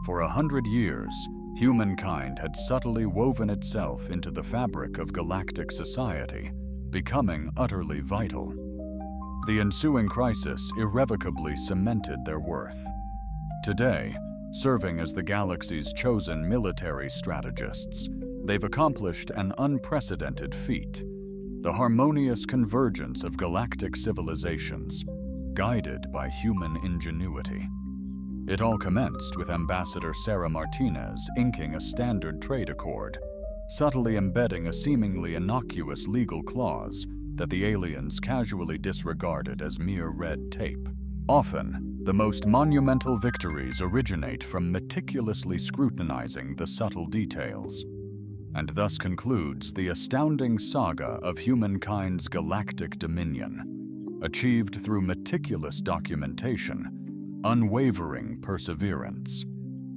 For 100 years, humankind had subtly woven itself into the fabric of galactic society, becoming utterly vital. The ensuing crisis irrevocably cemented their worth. Today, serving as the galaxy's chosen military strategists, they've accomplished an unprecedented feat: the harmonious convergence of galactic civilizations, guided by human ingenuity. It all commenced with Ambassador Sarah Martinez inking a standard trade accord, subtly embedding a seemingly innocuous legal clause that the aliens casually disregarded as mere red tape. Often, the most monumental victories originate from meticulously scrutinizing the subtle details, and thus concludes the astounding saga of humankind's galactic dominion, achieved through meticulous documentation, unwavering perseverance,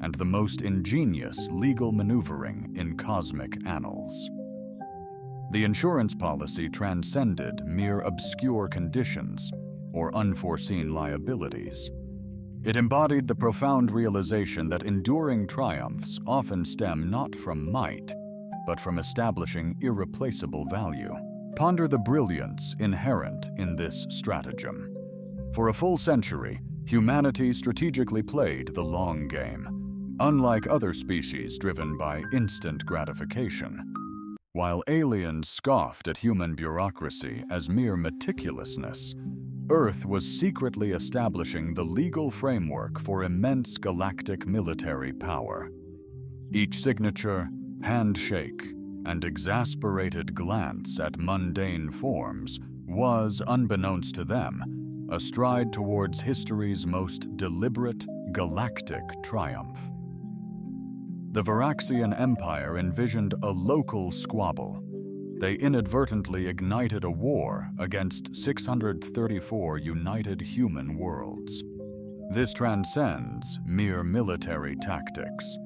and the most ingenious legal maneuvering in cosmic annals. The insurance policy transcended mere obscure conditions or unforeseen liabilities. It embodied the profound realization that enduring triumphs often stem not from might, but from establishing irreplaceable value. Ponder the brilliance inherent in this stratagem. For a full century, humanity strategically played the long game, unlike other species driven by instant gratification. While aliens scoffed at human bureaucracy as mere meticulousness, Earth was secretly establishing the legal framework for immense galactic military power. Each signature, handshake, and exasperated glance at mundane forms was, unbeknownst to them, a stride towards history's most deliberate galactic triumph. The Varaxian Empire envisioned a local squabble. They inadvertently ignited a war against 634 united human worlds. This transcends mere military tactics.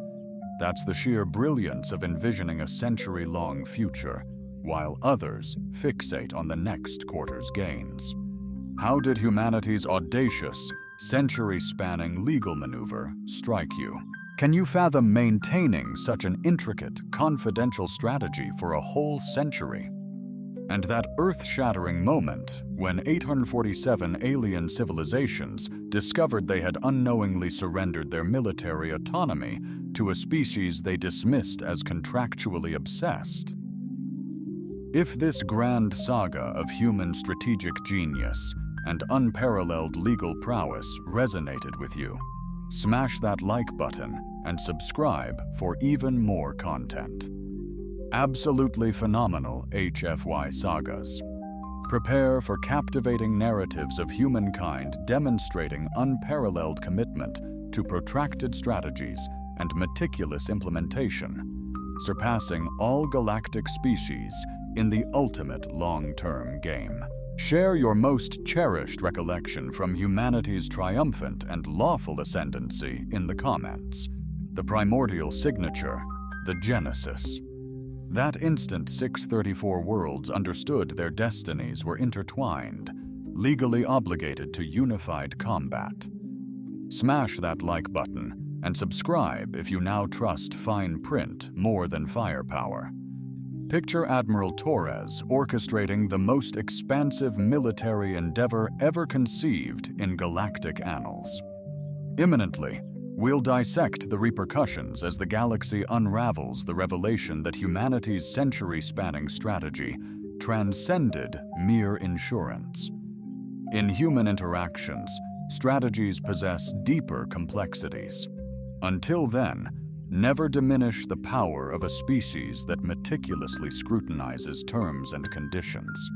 That's the sheer brilliance of envisioning a century-long future, while others fixate on the next quarter's gains. How did humanity's audacious, century-spanning legal maneuver strike you? Can you fathom maintaining such an intricate, confidential strategy for a whole century? And that earth-shattering moment when 847 alien civilizations discovered they had unknowingly surrendered their military autonomy to a species they dismissed as contractually obsessed. If this grand saga of human strategic genius and unparalleled legal prowess resonated with you, smash that like button and subscribe for even more content. Absolutely phenomenal HFY sagas. Prepare for captivating narratives of humankind demonstrating unparalleled commitment to protracted strategies and meticulous implementation, surpassing all galactic species in the ultimate long-term game. Share your most cherished recollection from humanity's triumphant and lawful ascendancy in the comments. The primordial signature, the Genesis. That instant 634 worlds understood their destinies were intertwined, legally obligated to unified combat. Smash that like button and subscribe if you now trust fine print more than firepower. Picture Admiral Torres orchestrating the most expansive military endeavor ever conceived in galactic annals. Imminently, we'll dissect the repercussions as the galaxy unravels the revelation that humanity's century-spanning strategy transcended mere insurance. In human interactions, strategies possess deeper complexities. Until then, never diminish the power of a species that meticulously scrutinizes terms and conditions.